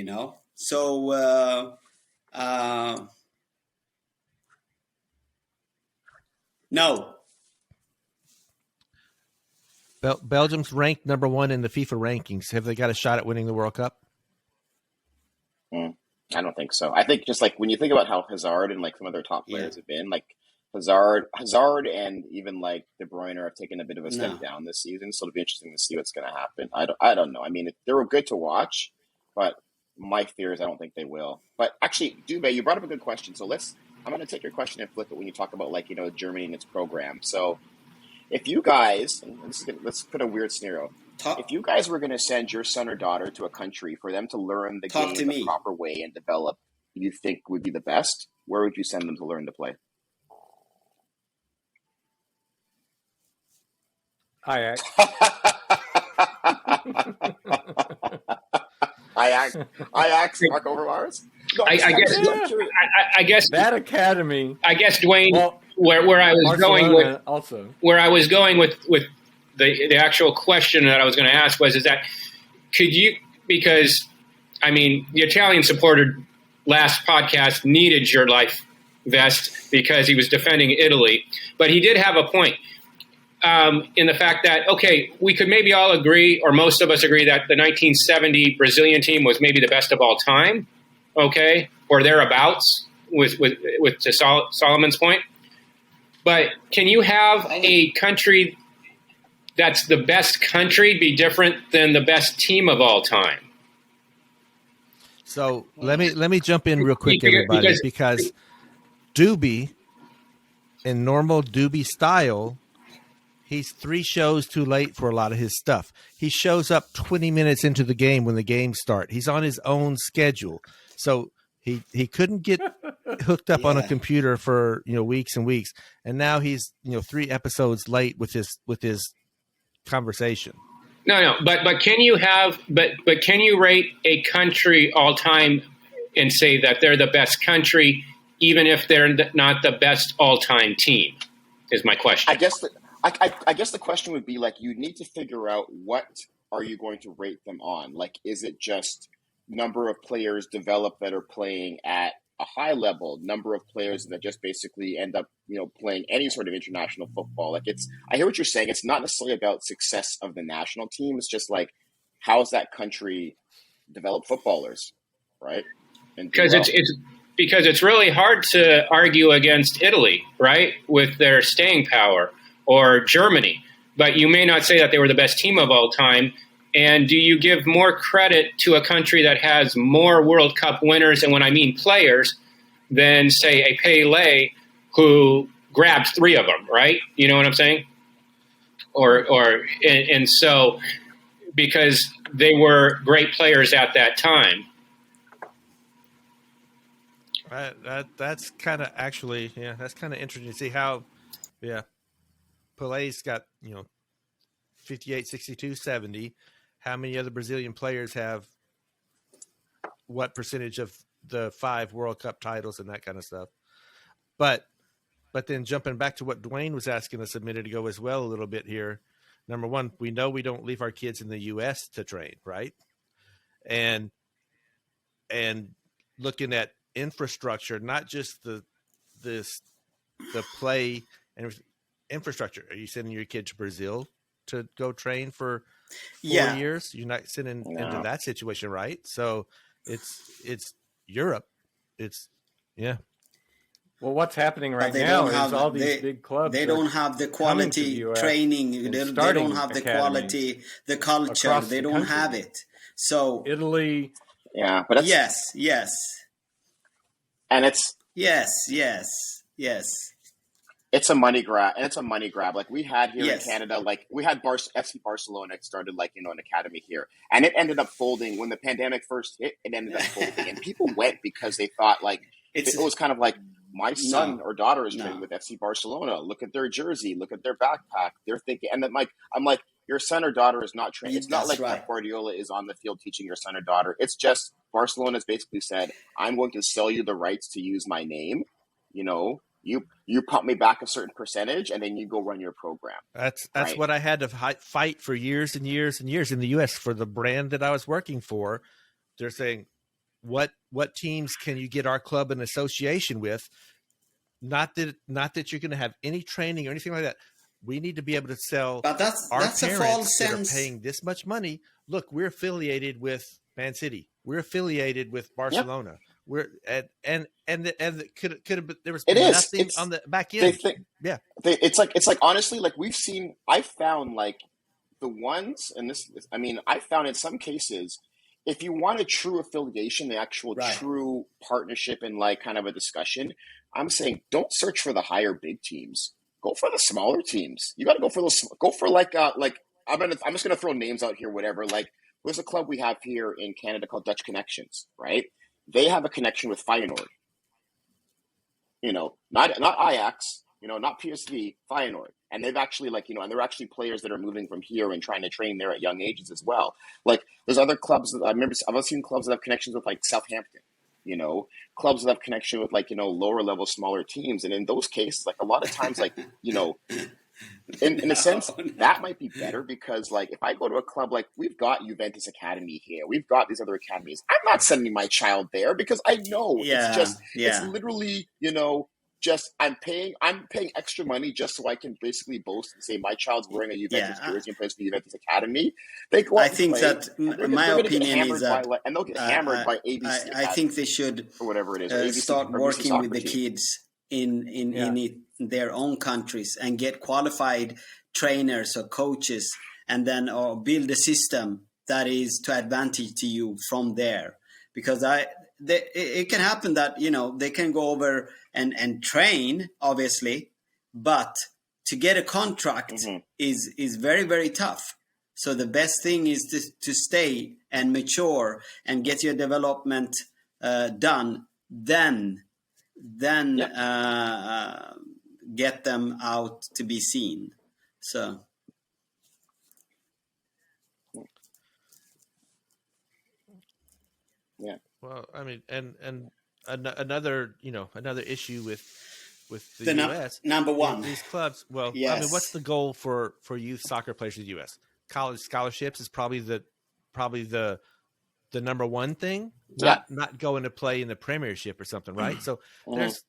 So no. Belgium's ranked number 1 in the FIFA rankings. Have they got a shot at winning the World Cup? I don't think so. I think just like when you think about how Hazard and like some of their top players have been, like Hazard and even like De Bruyne have taken a bit of a step down this season. So it'll be interesting to see what's going to happen. I don't know. I mean, they were good to watch, but my fear is I don't think they will. But actually, Dobe, you brought up a good question. So I'm going to take your question and flip it when you talk about like, Germany and its program. So if you guys, let's put a weird scenario. If you guys were going to send your son or daughter to a country for them to learn the game the proper way and develop, you think would be the best, where would you send them to learn to play? Ajax. Ajax, Mark Overmars. No, I guess I guess that academy. I guess Dwayne, Well, where I was Barcelona going with also. where I was going with the actual question that I was going to ask is that could you, because I mean the Italian supporter last podcast needed your life vest because he was defending Italy, but he did have a point in the fact that, okay, we could maybe all agree, or most of us agree, that the 1970 Brazilian team was maybe the best of all time, okay, or thereabouts, with to Solomon's point. But can you have a country that's the best country be different than the best team of all time? So let me jump in real quick, everybody, because Dobe, in normal Dobe style, he's 3 shows too late for a lot of his stuff. He shows up 20 minutes into the game when the games start. He's on his own schedule. So he couldn't get hooked up on a computer for, weeks and weeks. And now he's, 3 episodes late with his conversation. No, but can you have but can you rate a country all time and say that they're the best country even if they're not the best all time team? Is my question. I guess the question would be, like, you need to figure out what are you going to rate them on. Like, is it just number of players developed that are playing at a high level, number of players that just basically end up, playing any sort of international football? Like, I hear what you're saying. It's not necessarily about success of the national team. It's just like, how's that country develop footballers, right? Because it's really hard to argue against Italy, right, with their staying power, or Germany, but you may not say that they were the best team of all time. And do you give more credit to a country that has more World Cup winners, and when I mean players, than, say, a Pelé who grabs 3 of them, right? You know what I'm saying? And so, because they were great players at that time. That's kind of actually, that's kind of interesting to see how, Pelé's got, 58, 62, 70. How many other Brazilian players have what percentage of the 5 World Cup titles and that kind of stuff? But then jumping back to what Dwayne was asking us a minute ago as well, a little bit here. Number one, we know we don't leave our kids in the U.S. to train, right? And looking at infrastructure, not just the play and infrastructure. Are you sending your kid to Brazil to go train for 4 years? You're not sending into that situation, right? So it's Europe. Well, what's happening right now is all these big clubs. They don't have the quality training. They don't have the quality, the culture. They don't have it. So Italy. Yeah, but it's, yes. And it's it's a money grab, and it's a money grab. Like we had here in Canada, like we had FC Barcelona started, like, an academy here, and it ended up folding when the pandemic first hit. It ended up folding, and people went because they thought, like, it was kind of like, my son or daughter is training with FC Barcelona. Look at their jersey. Look at their backpack. They're thinking, and then, like, I'm like, your son or daughter is not training. It's not like Pep Guardiola is on the field teaching your son or daughter. It's just Barcelona's basically said, I'm going to sell you the rights to use my name. You pump me back a certain percentage, and then you go run your program. That's right. What I had to fight for years and years and years in the U.S. for the brand that I was working for. They're saying, what teams can you get our club in association with? Not that you're going to have any training or anything like that. We need to be able to sell. But that's parents a false that sense. Are paying this much money. Look, we're affiliated with Man City. We're affiliated with Barcelona. Yep. We're and could have there was nothing on the back end. It's like honestly, like I found, like, the ones, and I found in some cases, if you want a true affiliation, the actual true partnership, and, like, kind of a discussion, I'm saying don't search for the higher big teams. Go for the smaller teams. You got to go for I'm just gonna throw names out here, whatever. Like, there's a club we have here in Canada called Dutch Connections, right? They have a connection with Feyenoord. Not Ajax, not PSV, Feyenoord. And they've actually and there are actually players that are moving from here and trying to train there at young ages as well. Like there's other clubs that I've seen clubs that have connections with like Southampton, clubs that have connection with lower level, smaller teams. And in those cases, like a lot of times, in a sense, that might be better because if I go to a club, we've got Juventus Academy here, we've got these other academies. I'm not sending my child there because I know it's literally, I'm paying extra money just so I can basically boast and say my child's wearing a Juventus jersey and plays for the Juventus Academy. They go out I think that my opinion is that and they'll get hammered by ABC. I think they should or whatever it is. start working with the kids in their own countries and get qualified trainers or coaches, and then build a system that is to advantage to you from there. Because it can happen that they can go over and train, obviously, but to get a contract is very, very tough. So the best thing is to stay and mature and get your development done, then get them out to be seen. So yeah. Well, I mean, and another issue with the the U.S. number one, these clubs. Well, yes. I mean, what's the goal for youth soccer players in the U.S.? College scholarships is probably the number one thing. Not going to play in the Premiership or something, right? So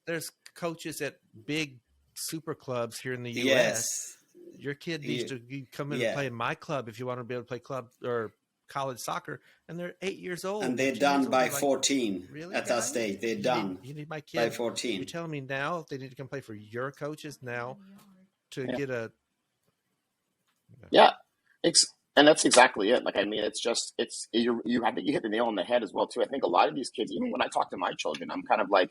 there's coaches at big super clubs here in the U.S. Yes. Your kid needs to come in and play in my club if you want to be able to play club or college soccer, and they're 8 years old. And they're done by 14 at that stage. They're done. You need my kid by 14. You're telling me now they need to come play for your coaches now to get a... Yeah. And that's exactly it. I mean, it's just, I think you hit the nail on the head as well, too. I think a lot of these kids, even when I talk to my children, I'm kind of like,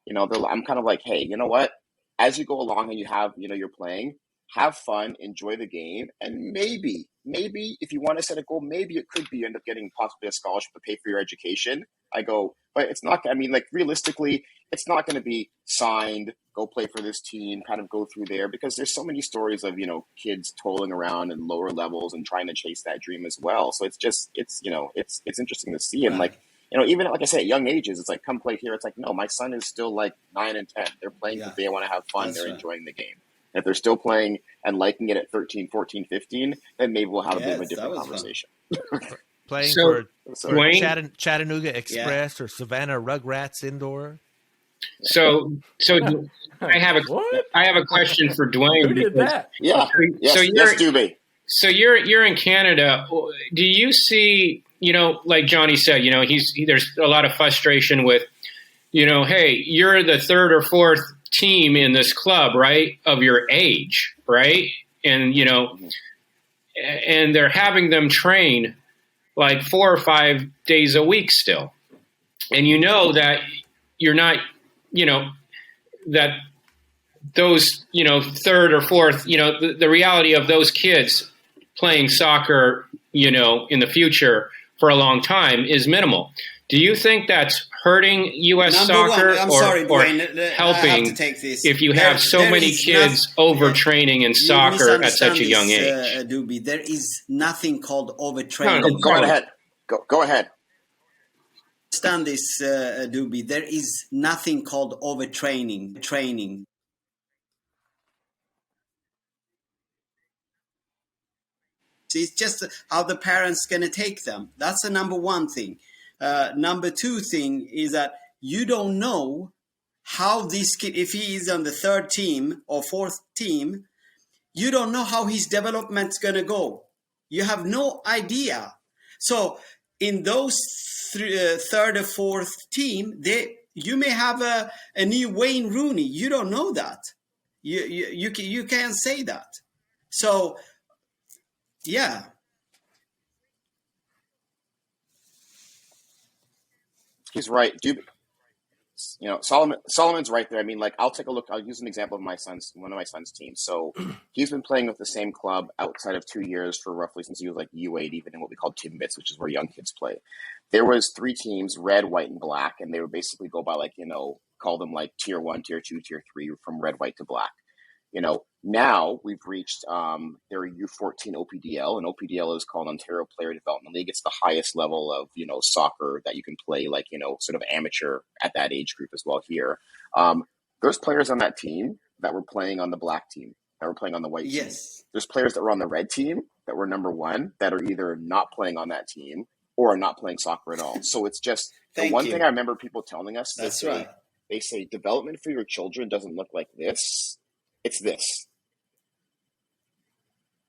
I'm kind of like, hey, you know what? As you go along and you have, you're playing, have fun, enjoy the game. And maybe if you want to set a goal, maybe it could be you end up getting possibly a scholarship to pay for your education. I go, but it's not, I mean, realistically, it's not going to be signed, go play for this team, kind of go through there, because there's so many stories of, kids toiling around in lower levels and trying to chase that dream as well. So it's just, it's interesting to see. And even like I say, at young ages, it's like, come play here. It's like, no, my son is still 9 and 10. They're playing because they want to have fun. They're enjoying the game. If they're still playing and liking it at 13, 14, 15, then maybe we'll have a bit of a different conversation. Playing So, for Dwayne? Chattanooga Express or Savannah Rugrats Indoor. So I have a question for Dwayne. Who did that? Yeah. Yes, Dobe. So you're in Canada. Do you see, like Johnny said, there's a lot of frustration with, hey, you're the third or fourth team in this club, right, of your age, right? And, and they're having them train 4 or 5 days a week still. And that you're not, that those, third or fourth, the reality of those kids playing soccer, in the future for a long time is minimal. Do you think that's hurting U.S. soccer or helping if you have so many kids overtraining in soccer at such a young age? Dobe, there is nothing called overtraining. No, go ahead. Go ahead. Understand this, Dobe. There is nothing called overtraining. Training. It's just how the parents going to take them. That's the number one thing. Number two thing is that you don't know how this kid, if he is on the third team or fourth team, you don't know how his development's going to go. You have no idea. So in those third or fourth team, you may have a new Wayne Rooney. You don't know that. You can't say that. So, yeah. He's right. Solomon's right there. I mean, I'll take a look. I'll use an example of one of my son's teams. So he's been playing with the same club outside of 2 years for roughly since he was U8, even in what we call Timbits, which is where young kids play. There was 3 teams, red, white, and black, and they would basically go by call them tier 1, tier 2, tier 3, from red, white to black. Now we've reached their U14 OPDL, and OPDL is called Ontario Player Development League. It's the highest level of, soccer that you can play, like, sort of amateur at that age group as well here. There's players on that team that were playing on the black team, that were playing on the white team. There's players that were on the red team that were number one that are either not playing on that team or are not playing soccer at all. So it's just the one thing I remember people telling us. That's right. They say development for your children doesn't look like this. It's this.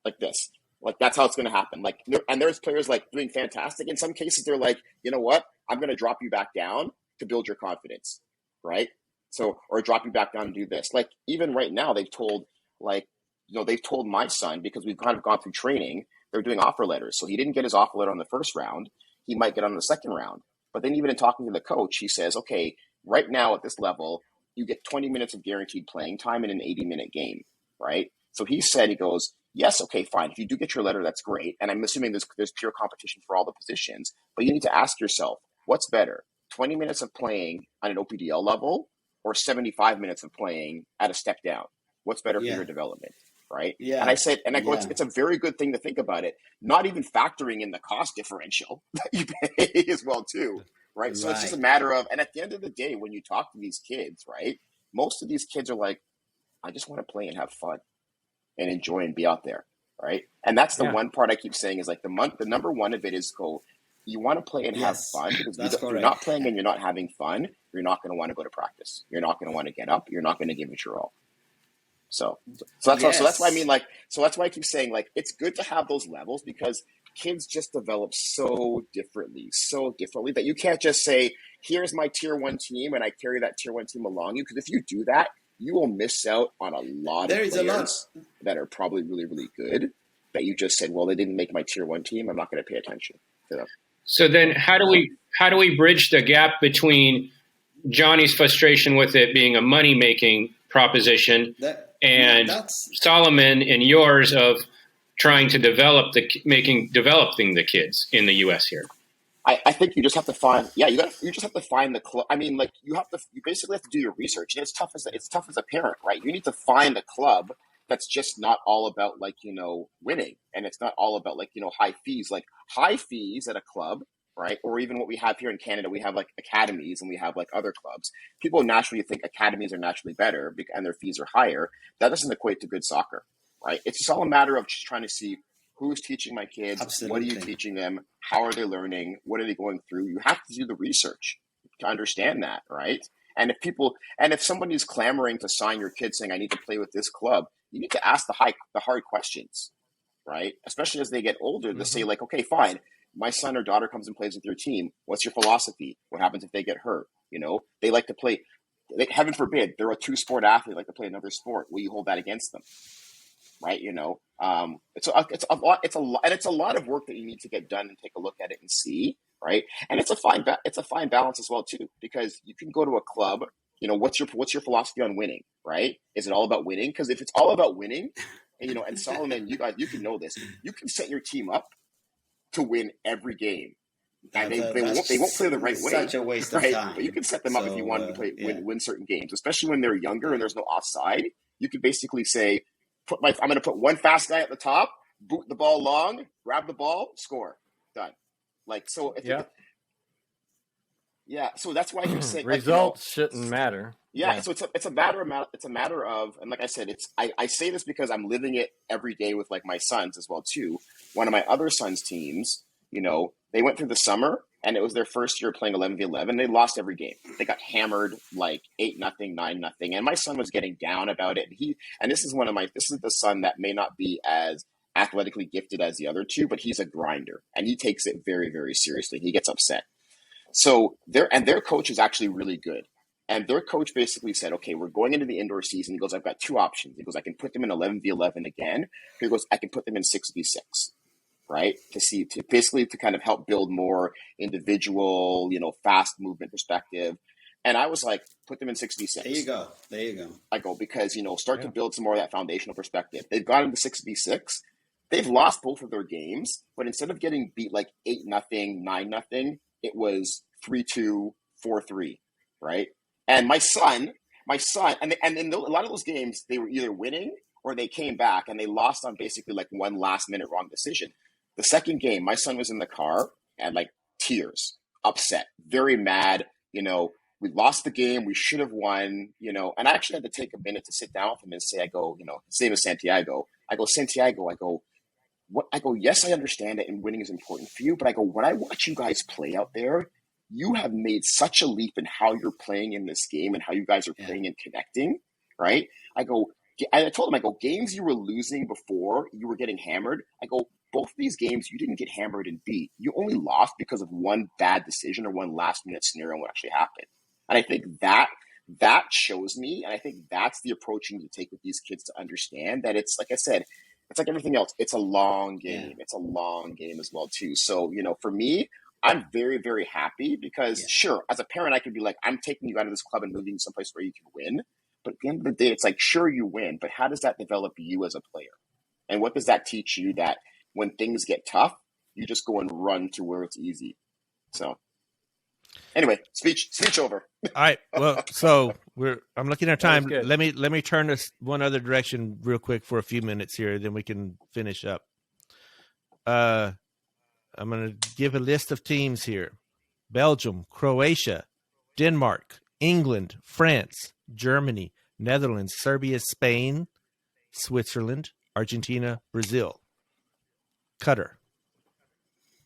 Like this. Like, that's how it's going to happen. Like, and there's players like doing fantastic. In some cases, they're like, you know what? I'm going to drop you back down to build your confidence, right? So, or drop you back down and do this. Like, even right now, they've told my son, because we've kind of gone through training, they're doing offer letters. So he didn't get his offer letter on the first round. He might get on the second round. But then even in talking to the coach, he says, okay, right now at this level, you get 20 minutes of guaranteed playing time in an 80-minute game, right? So he goes, yes, okay, fine. If you do get your letter, that's great. And I'm assuming there's pure competition for all the positions. But you need to ask yourself, what's better, 20 minutes of playing on an OPDL level or 75 minutes of playing at a step down? What's better for your development, right? Yeah. And I go, it's a very good thing to think about it, not even factoring in the cost differential that you pay as well too, right? So it's just a matter of, and at the end of the day, when you talk to these kids, right, most of these kids are like, I just want to play and have fun and enjoy and be out there, right? And that's the one part I keep saying is like the number one of it is you want to play and have fun, because if you're not playing and you're not having fun, you're not going to want to go to practice. You're not going to want to get up. You're not going to give it your all. So that's why I mean, like, so that's why I keep saying, like, it's good to have those levels, because kids just develop so differently that you can't just say, here's my tier one team and I carry that tier one team along you. Because if you do that, you will miss out on a lot of players that are probably really, really good that you just said, well, they didn't make my tier one team, I'm not going to pay attention to them. So then how do we bridge the gap between Johnny's frustration with it being a money-making proposition and Solomon and yours of trying to developing the kids in the U.S. here? I think you just have to find, you just have to find the club. I mean, like, you basically have to do your research. And it's tough as a parent, right? You need to find a club that's just not all about, like, winning. And it's not all about, like, high fees. Like, high fees at a club, right? Or even what we have here in Canada, we have like academies and we have like other clubs. People naturally think academies are naturally better and their fees are higher. That doesn't equate to good soccer, right? It's just all a matter of just trying to see who's teaching my kids, What are you teaching them, how are they learning, what are they going through. You have to do the research to understand that, right? And if somebody's clamoring to sign your kid saying, I need to play with this club, you need to ask the hard questions, right? Especially as they get older, to say, like, okay, fine, my son or daughter comes and plays with your team. What's your philosophy? What happens if they get hurt? They like to play, heaven forbid, they're a two-sport athlete, like to play another sport. Will you hold that against them? Right? It's a lot of work that you need to get done and take a look at it and see, right? And it's a fine balance as well too, because you can go to a club. What's your philosophy on winning, right? Is it all about winning? Because if it's all about winning, and Solomon, you guys, you can know this. You can set your team up to win every game. And they won't play the right way. Such a waste of time. But you can set them up if you want to win certain games, especially when they're younger and there's no offside. You could basically say, I'm going to put one fast guy at the top, boot the ball long, grab the ball, score, done. Like, so. So that's why you're saying results shouldn't matter. Yeah, so it's a matter of, and like I said, I say this because I'm living it every day with like my sons as well too. One of my other sons' teams, they went through the summer and it was their first year playing 11v11. They lost every game. They got hammered like 8-0, 9-0, and my son was getting down about it. This is the son that may not be as athletically gifted as the other two, but he's a grinder and he takes it very, very seriously. He gets upset. So their coach is actually really good. And their coach basically said, okay, we're going into the indoor season. He goes, I've got two options. He goes, I can put them in 11v11 again. He goes, I can put them in 6v6, right? To kind of help build more individual, fast movement perspective. And I was like, put them in 6v6. There you go. I go, because, start to build some more of that foundational perspective. They've gone into 6v6. They've lost both of their games, but instead of getting beat like 8-0, 9-0, it was 3-2, 4-3, right? And my son my son, and in a lot of those games, they were either winning or they came back and they lost on basically like one last minute wrong decision. The second game, my son was in the car and like tears, upset, very mad. We lost the game. We should have won, and I actually had to take a minute to sit down with him and say, his name is Santiago. Santiago, what? Yes, I understand that and winning is important for you, but I go, when I watch you guys play out there, you have made such a leap in how you're playing in this game and how you guys are playing and connecting, right? I told him, games you were losing before, you were getting hammered. Both of these games, you didn't get hammered and beat. You only lost because of one bad decision or one last minute scenario what actually happened. And I think that shows me, and I think that's the approach you need to take with these kids to understand that it's, like I said, it's like everything else. It's a long game. It's a long game as well, too. So, for me, I'm very, very happy because, sure, as a parent, I could be like, I'm taking you out of this club and moving you someplace where you can win. But at the end of the day, it's like, sure, you win, but how does that develop you as a player? And what does that teach you that when things get tough, you just go and run to where it's easy? So anyway, speech over. All right. Well, so I'm looking at our time. Let me turn this one other direction real quick for a few minutes here, then we can finish up. I'm going to give a list of teams here: Belgium, Croatia, Denmark, England, France, Germany, Netherlands, Serbia, Spain, Switzerland, Argentina, Brazil. Qatar.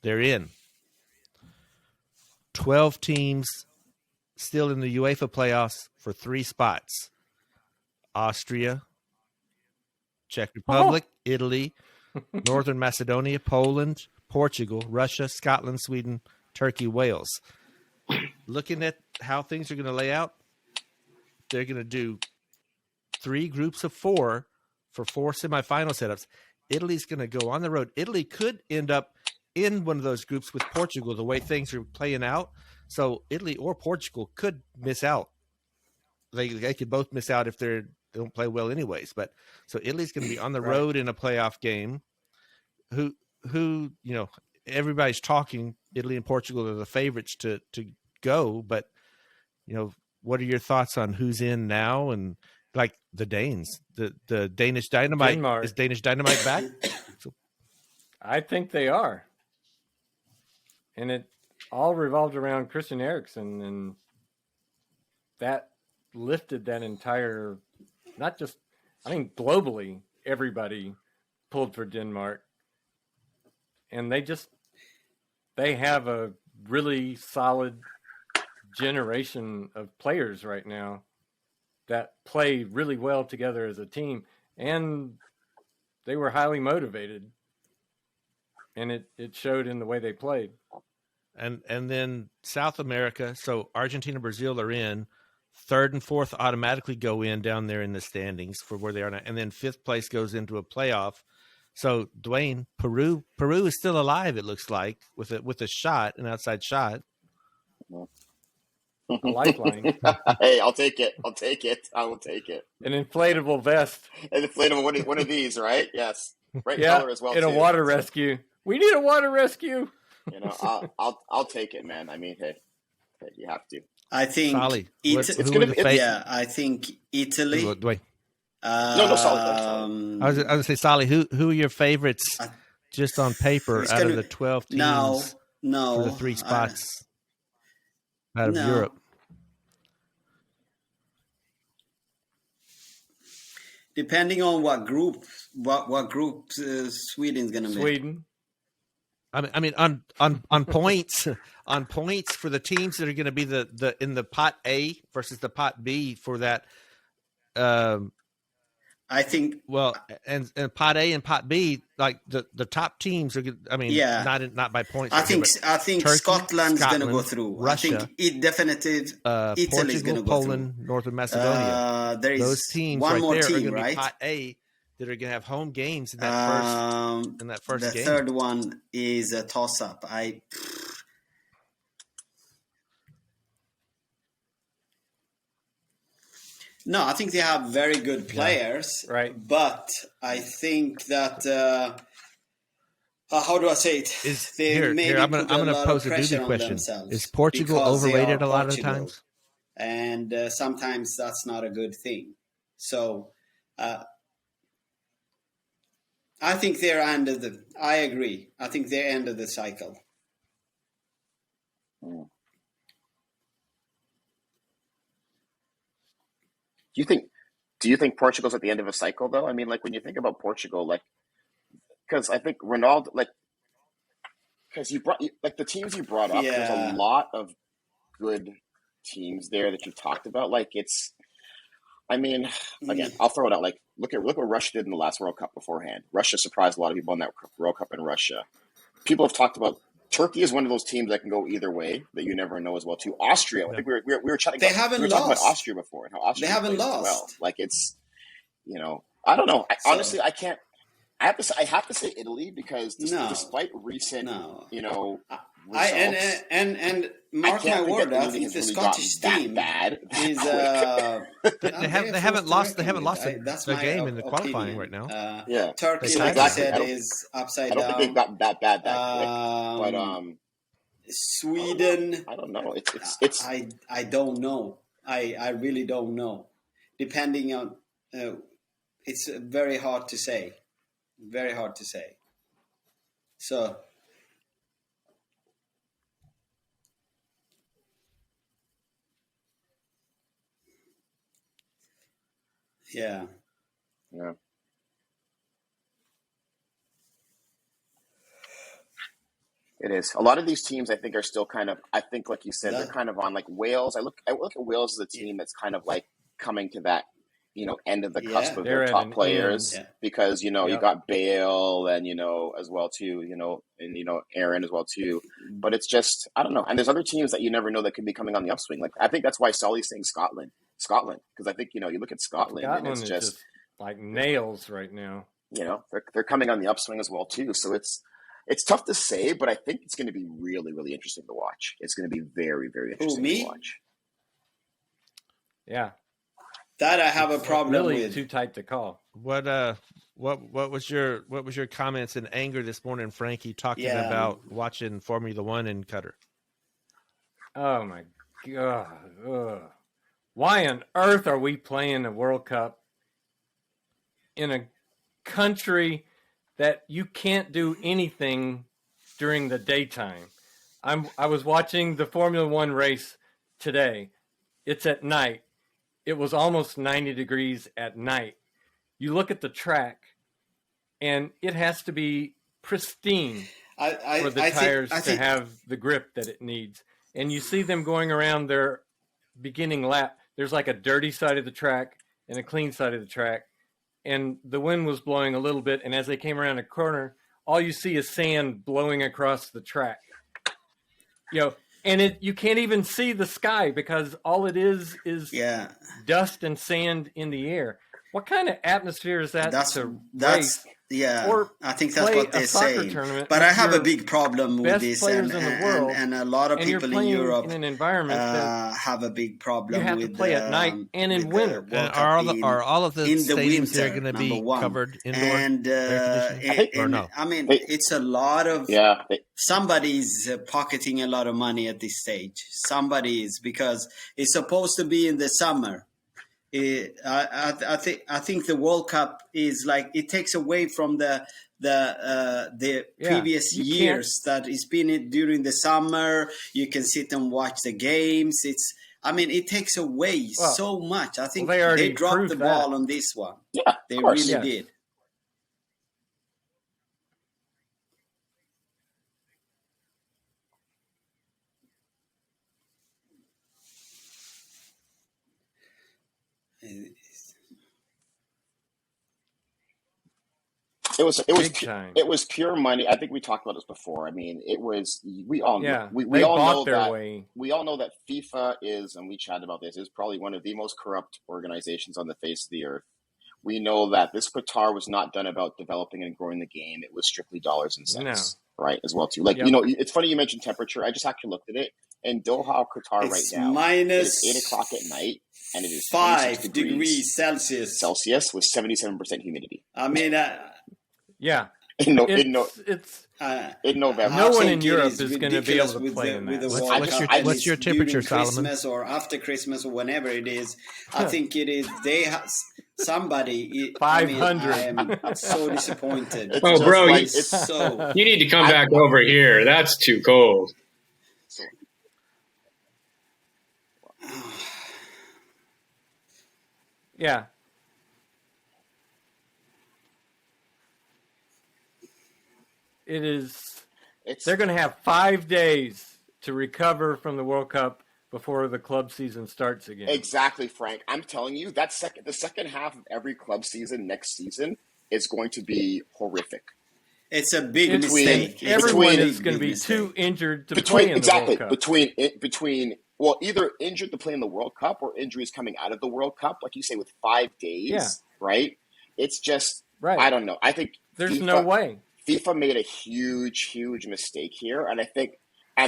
They're in. 12 teams still in the UEFA playoffs for 3 spots: Austria, Czech Republic, Italy, Northern Macedonia, Poland, Portugal, Russia, Scotland, Sweden, Turkey, Wales. Looking at how things are going to lay out, they're going to do 3 groups of 4 for 4 semifinal setups. Italy's going to go on the road. Italy could end up in one of those groups with Portugal, the way things are playing out. So Italy or Portugal could miss out. They could both miss out if they don't play well anyways. But so Italy's going to be on the road in a playoff game. Who everybody's talking Italy and Portugal are the favorites to go, but what are your thoughts on who's in now? And like the Danes, the Danish Dynamite. Denmark. Is Danish Dynamite back? I think they are. And it all revolved around Christian Eriksen, and that lifted that entire, not just, globally, everybody pulled for Denmark. And they have a really solid generation of players right now that play really well together as a team, and they were highly motivated, and it showed in the way they played. And then South America, so Argentina, Brazil are in. 3rd and 4th automatically go in down there in the standings for where they are now, and then 5th place goes into a playoff. So Dwayne, Peru is still alive. It looks like with a shot, an outside shot. A lifeline. Hey, I'll take it. I will take it. An inflatable vest. An inflatable, one of these, right? Yes. Right Yeah, color as well. In a water rescue. We need a water rescue. I'll take it, man. Hey, you have to. I think Solly, it's going to be. I think Italy. Dwayne. No, Solly. I was going to say, Solly, who are your favorites just on paper out of the 12 teams for the 3 spots out of Europe? Depending on what group Sweden's going to make. Sweden. I mean, on points, for the teams that are going to be the in the pot A versus the pot B for that. I think and pot A and pot B, like the top teams are. Not by points. I think Turkey, Scotland's going to go through. Russia, I think Italy's going to go Poland, through. Northern Macedonia. There is those teams one right more there team, are going to right? be pot A that are going to have home games in that first the game. The third one is a toss-up. No, I think they have very good players, right? But I think that how do I say it? I'm going to pose a duty question: Is Portugal overrated a lot of the times? and sometimes that's not a good thing. So I think they're under the. I agree. I think they're end of the cycle. Do you think Portugal's at the end of a cycle though? I mean, like when you think about Portugal, like because I think Ronaldo, like because like the teams you brought up, there's a lot of good teams there that you talked about. Like I mean, again, I'll throw it out. Like look what Russia did in the last World Cup beforehand. Russia surprised a lot of people in that World Cup in Russia. People have talked about Turkey is one of those teams that can go either way that you never know as well too. Austria, I think we were chatting. They haven't lost. Talking about Austria before and how Austria they haven't lost. Well. Like it's, I don't know. Honestly, I can't. I have to say Italy because despite recent, results, and mark my word, I think the Scottish team is they haven't lost the game in the qualifying right now. Turkey, like I said, is upside down. I don't think they've got that bad that quick, but Sweden, I don't know. It's I don't know. I really don't know. Depending on, it's very hard to say. Very hard to say. So, yeah. It is. A lot of these teams, I think, are still kind of. I think, like you said, they're kind of on like Wales. I look at Wales as a team that's kind of like coming to that, end of the cusp of their top players because you got Bale and as well too, and Aaron as well too. But it's just I don't know. And there's other teams that you never know that could be coming on the upswing. Like I think that's why Solly's saying Scotland, because I think you look at Scotland and it's just like nails right now. They're coming on the upswing as well too. So it's tough to say, but I think it's going to be really, really interesting to watch. It's going to be very, very interesting to watch. Yeah. That I have a problem really with. Too tight to call. What was your comments and anger this morning, Frankie, talking about watching Formula One in Qatar? Oh my God! Ugh. Why on earth are we playing a World Cup in a country that you can't do anything during the daytime? I was watching the Formula One race today. It's at night. It was almost 90 degrees at night. You look at the track, and it has to be pristine for the tires to have the grip that it needs. And you see them going around their beginning lap. There's like a dirty side of the track and a clean side of the track. And the wind was blowing a little bit. And as they came around a corner, all you see is sand blowing across the track. And you can't even see the sky because all it is dust and sand in the air. What kind of atmosphere is that to race? Or I think that's what they're saying. But I have a big problem with this, and a lot of people in Europe in an environment have a big problem. You have with to play at night and in winter. Are all of the stadiums there going to be covered indoor or no? I mean, it's a lot of somebody's pocketing a lot of money at this stage. Somebody is, because it's supposed to be in the summer. I think the World Cup is like, it takes away from the previous years that it's been during the summer. You can sit and watch the games. It takes away so much. I think they dropped the ball on this one. Yeah, they really did. It was pure money. I think we talked about this before. I mean, it was we all know that FIFA is, and we chatted about this, is probably one of the most corrupt organizations on the face of the earth. We know that this Qatar was not done about developing and growing the game. It was strictly dollars and cents, right? As well too. Like it's funny you mentioned temperature. I just actually looked at it. In Doha, Qatar, right now, minus it is 8:00 at night, and it is 5 degrees Celsius with 77% humidity. I mean, It's in November. No I one think in it Europe is is going to be ridiculous able to with play the, in with the that. World What's Cup. what's your temperature, during Solomon? Christmas or after Christmas or whenever it is. I think it is. They have somebody. I mean, 500. I am so disappointed. It's Oh, just bro, like It's so. You need to come back over here. That's too cold. so Yeah. It is. it's They're going to have 5 days to recover from the World Cup before the club season starts again. exactly, Frank. I'm telling you, the second half of every club season next season is going to be horrific. It's a big It's- mistake. and everyone It's a is big, going to big be mistake. too injured to play in the Exactly World Cup. between well, either injured to play in the World Cup or injuries coming out of the World Cup, like you say, with 5 days, Yeah. right? It's just Right. I don't know. I think There's no way. FIFA made a huge mistake here, and I think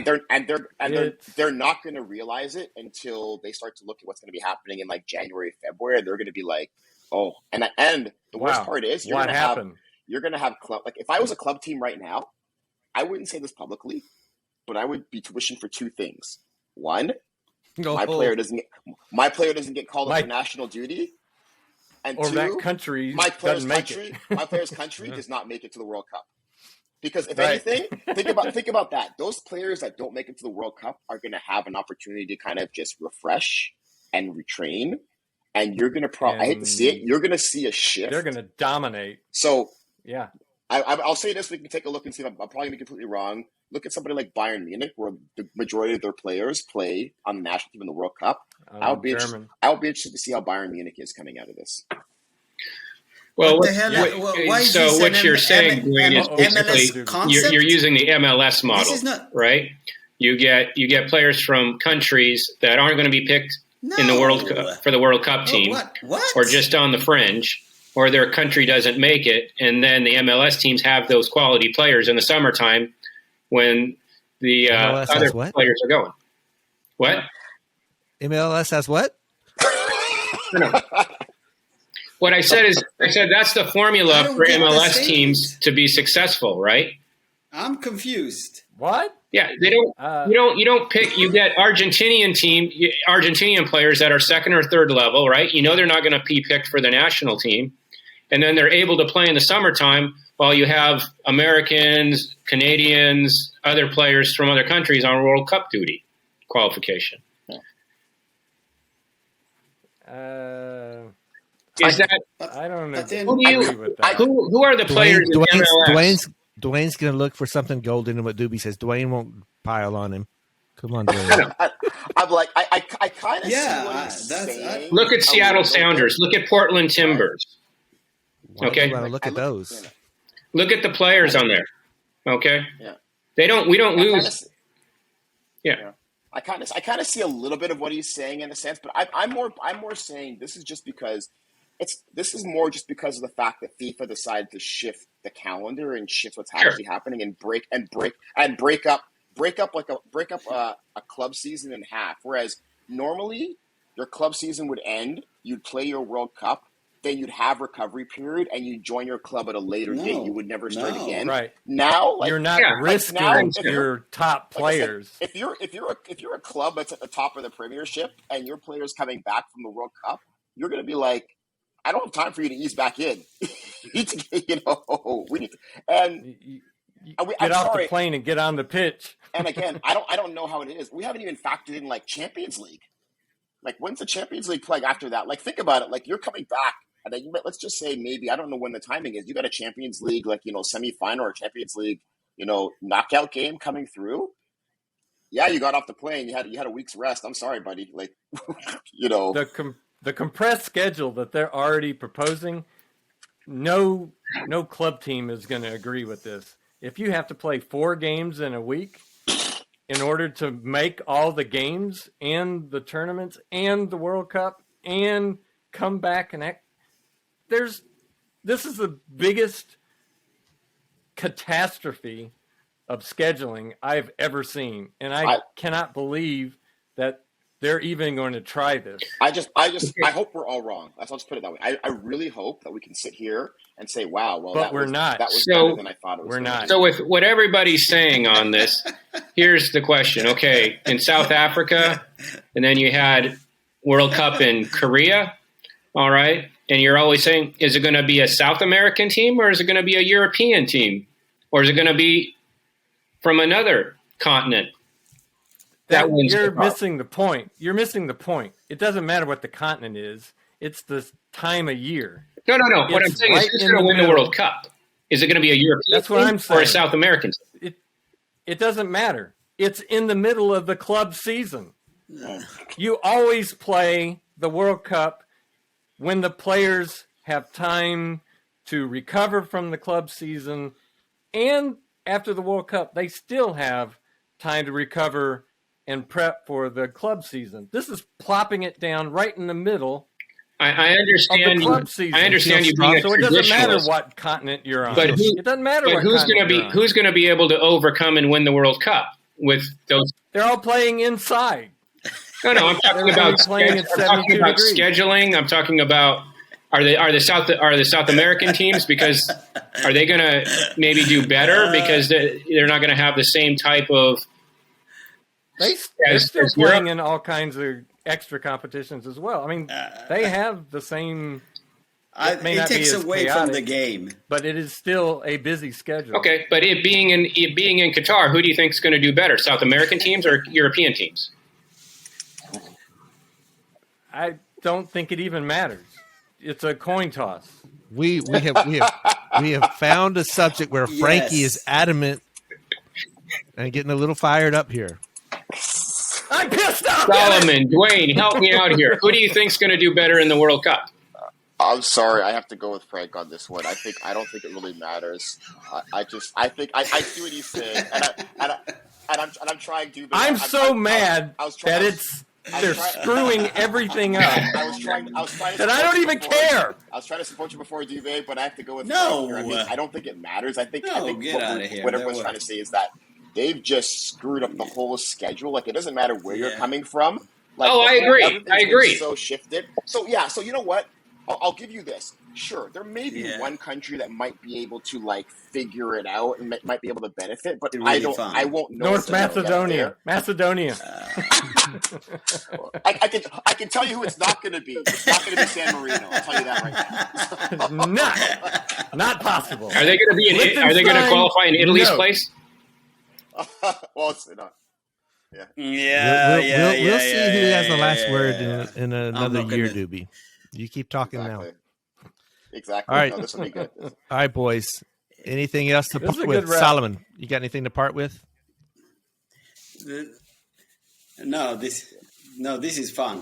they're not going to realize it until they start to look at what's going to be happening in like January, February. They're going to be like, oh, and the worst part is What happened? you're going to have club. Like if I was a club team right now, I wouldn't say this publicly, but I would be wishing for two things. One, my player doesn't get called up for national duty, and Or two, that country my player's doesn't make country, it. my player's country does not make it to the World Cup. Because if Right. anything, think about that. Those players that don't make it to the World Cup are going to have an opportunity to kind of just refresh and retrain, and you're going to I hate to see it, you're going to see a shift. They're going to dominate. So Yeah. I'll say this: we can take a look and see if I'm probably going to be completely wrong. Look at somebody like Bayern Munich, where the majority of their players play on the national team in the World Cup. I'll be interested to see how Bayern Munich is coming out of this. Well, What the hell? Why is so this what an you're saying, Dwayne, is basically MLS concept? you're using the MLS model, This is not- right? You get players from countries that aren't going to be picked in the No. World Cup for the World Cup team, What? or just on the fringe, or their country doesn't make it, and then the MLS teams have those quality players in the summertime when the MLS other has what? players are going. What? MLS has what? What I said is, that's the I formula don't for get the MLS statement. teams to be successful, right? I'm confused. What? Yeah, they don't. You don't pick. You get Argentinian players that are second or third level, right? You know they're not going to be picked for the national team, and then they're able to play in the summertime while you have Americans, Canadians, other players from other countries on World Cup duty qualification. Is that I don't know. But then- agree with that. who are the players in MLS? Dwayne's going to look for something golden in what Doobie says. Dwayne won't pile on him. Come on, Dwayne. I'm like, I kind of Yeah, see what he's that's- saying. Look at a Seattle little bit. Sounders. Look at Portland Timbers. Why do Okay. you want to look at those? Look at the players on there. Okay. Yeah. We don't I lose. kinda, I kind of see a little bit of what he's saying in a sense, but I'm more saying this is just because this is more just because of the fact that FIFA decided to shift the calendar and shift what's actually happening and break up a club season in half. Whereas normally your club season would end, you'd play your World Cup, then you'd have recovery period, and you'd join your club at a later date. You would never start again. Right. Now, You're not risking your top players. If you're a club that's at the top of the Premiership and your player's coming back from the World Cup, you're going to be like, I don't have time for you to ease back in. We need to, and Get off the plane and get on the pitch. And again, I don't know how it is. We haven't even factored in like Champions League. Like when's the Champions League play after that? Like think about it. Like you're coming back, and then let's just say maybe I don't know when the timing is. You got a Champions League semifinal or Champions League knockout game coming through. Yeah, you got off the plane. You had a week's rest. I'm sorry, buddy. Like the compressed schedule that they're already proposing. No club team is going to agree with this. If you have to play 4 games in a week in order to make all the games and the tournaments and the World Cup and come back and this is the biggest catastrophe of scheduling I've ever seen. And I cannot believe that they're even going to try this. I hope we're all wrong. I'll just put it that way. I really hope that we can sit here and say, wow, well, But we're not. That was So- better than I thought it was. We're gonna not. be. So with what everybody's saying on this, here's the question. Okay, in South Africa, and then you had World Cup in Korea, all right? And you're always saying, is it going to be a South American team or is it going to be a European team? Or is it going to be from another continent? That wins You're the cup. missing the point. You're missing the point. It doesn't matter what the continent is. It's the time of year. No. What I'm It's saying right is who's in going to the win the middle. World Cup? Is it going to be a European That's what team I'm or a saying. South American team? It doesn't matter. It's in the middle of the club season. You always play the World Cup when the players have time to recover from the club season, and after the World Cup, they still have time to recover and prep for the club season. This is plopping it down right in the middle I of the understand. club season. I understand you being a So it doesn't matter traditionalist. what continent you're on. But who- it doesn't matter But what who's going to continent be you're on. who's going to be able to overcome and win the World Cup with those? They're all playing inside. No. I'm talking They're about playing at 72 degrees. scheduling. I'm talking about are the South American teams, because are they going to maybe do better because they're not going to have the same type of They're still as playing Europe. in all kinds of extra competitions as well. I mean, they have the same, may It not be takes as away from the chaotic. game. but it is still a busy schedule. Okay, but it being in Qatar, who do you think is going to do better, South American teams or European teams? I don't think it even matters. It's a coin toss. We have found a subject where Frankie Yes. is adamant and getting a little fired up here. I'm pissed off. Solomon, Dwayne, help me out here. Who do you think is going to do better in the World Cup? I'm sorry, I have to go with Frank on this one. I don't think it really matters. I see what he's saying, and I'm trying to. But I'm so mad I was trying- that I was- they're screwing everything up. I was trying to. That I don't even care. I was trying to support you before Duve, but I have to go with No. Frank here. I don't think it matters. I think get outta here. what No everyone's way. trying to say is that they've just screwed up the whole schedule. Like, it doesn't matter where you're Yeah. coming from. Like, Oh, I agree. everything's I been agree. So shifted. So yeah. So you know what? I'll give you this. Sure, there may be Yeah. one country that might be able to like figure it out and might be able to benefit, but They're I really don't. fun. I won't know. North until I get Macedonia. there. Macedonia. I can tell you who it's not going to be. It's not going to be San Marino. I'll tell you that right now. Not possible. Are they going to be? Are they going to Liechtenstein? qualify in Italy's No. place? Well, it's not. We'll see who has the last word in I'm another not year, gonna- Doobie. You keep talking now. Exactly. All right. No, this will be good. All right, boys. Anything else to This is part a with? good wrap. Solomon, you got anything to part with? No, this is fun.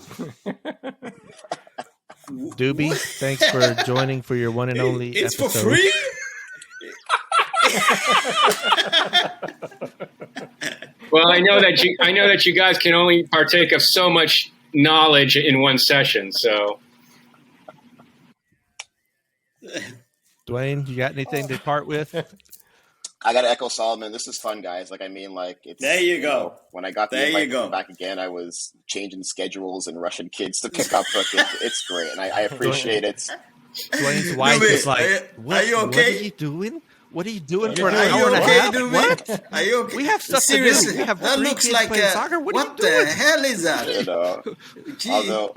Doobie, thanks for joining for your one and only It's episode. for free. Well, I know that you guys can only partake of so much knowledge in one session. So Dwayne, you got anything to part with? I got to echo Solomon. This is fun, guys. Like, I mean, like, it's. There you go. When I got the There invite you to go. come back again, I was changing schedules and rushing kids to pick up. But it's great, and I appreciate it. Dwayne's wife Doobie, is like, are you What okay? are you doing? What are you doing for Are an you hour and a okay, half? Doobie? What? Are you okay? We have stuff to do. Seriously, We have that 3 looks kids like playing soccer. What are you the doing? hell is that? You know, Gee. although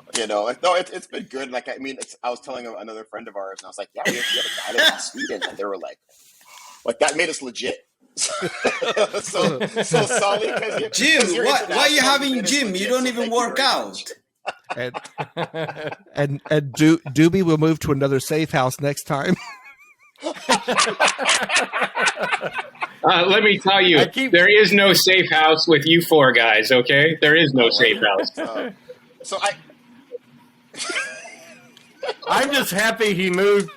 no, it's been good. Like, I mean, I was telling another friend of ours, and I was like, yeah, we had a guy in Sweden, and they were like that made us legit. so Solly, because Jim, why are you having gym? You don't even work out. And Doobie will move to another safe house next time. let me tell you, there is no safe house with you four guys. Okay, there is no safe house. So I'm just happy he moved.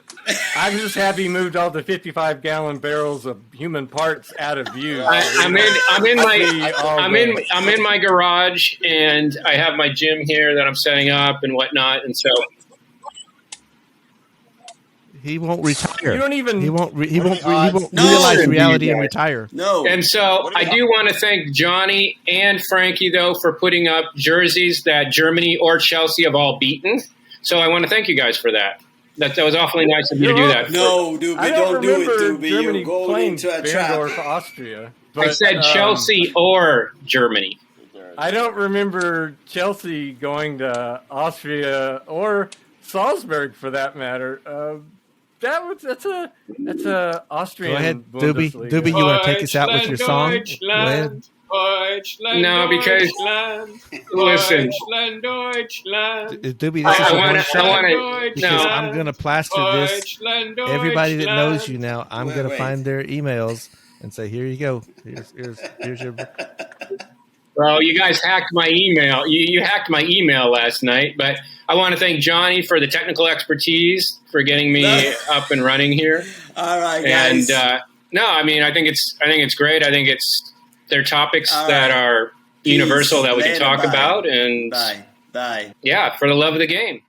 I'm just happy he moved all the 55-gallon barrels of human parts out of view. I'm in my garage, and I have my gym here that I'm setting up and whatnot, and so He won't retire. You don't even. He won't. He What are won't. the He odds? won't No. realize reality You and guys. retire. No. And so What are I the do want to thank Johnny and Frankie, though, for putting up jerseys that Germany or Chelsea have all beaten. So I want to thank you guys for that. That was awfully nice of you to do that. No, Doobie, I don't don't do it, remember Doobie. Germany You're going playing into a trap. Berndorf, Austria. I But, said Chelsea or Germany. I don't remember Chelsea going to Austria or Salzburg for that matter. That's a Austrian. Go ahead, Bundesliga. Doobie. You want to take us out with your song? Go ahead. No, because listen, Doobie, this is I your want one to. shot. Because No, I'm going to plaster this. Everybody that knows you now, I'm going to Wait. find their emails and say, here you go. Here's your. well, you guys hacked my email. You hacked my email last night, but I want to thank Johnny for the technical expertise for getting me up and running here. All right, And guys. no, I mean, I think it's great. I think they're topics All that right. are Peace. universal that we can Later. talk Bye. about, and Bye. yeah, for the love of the game.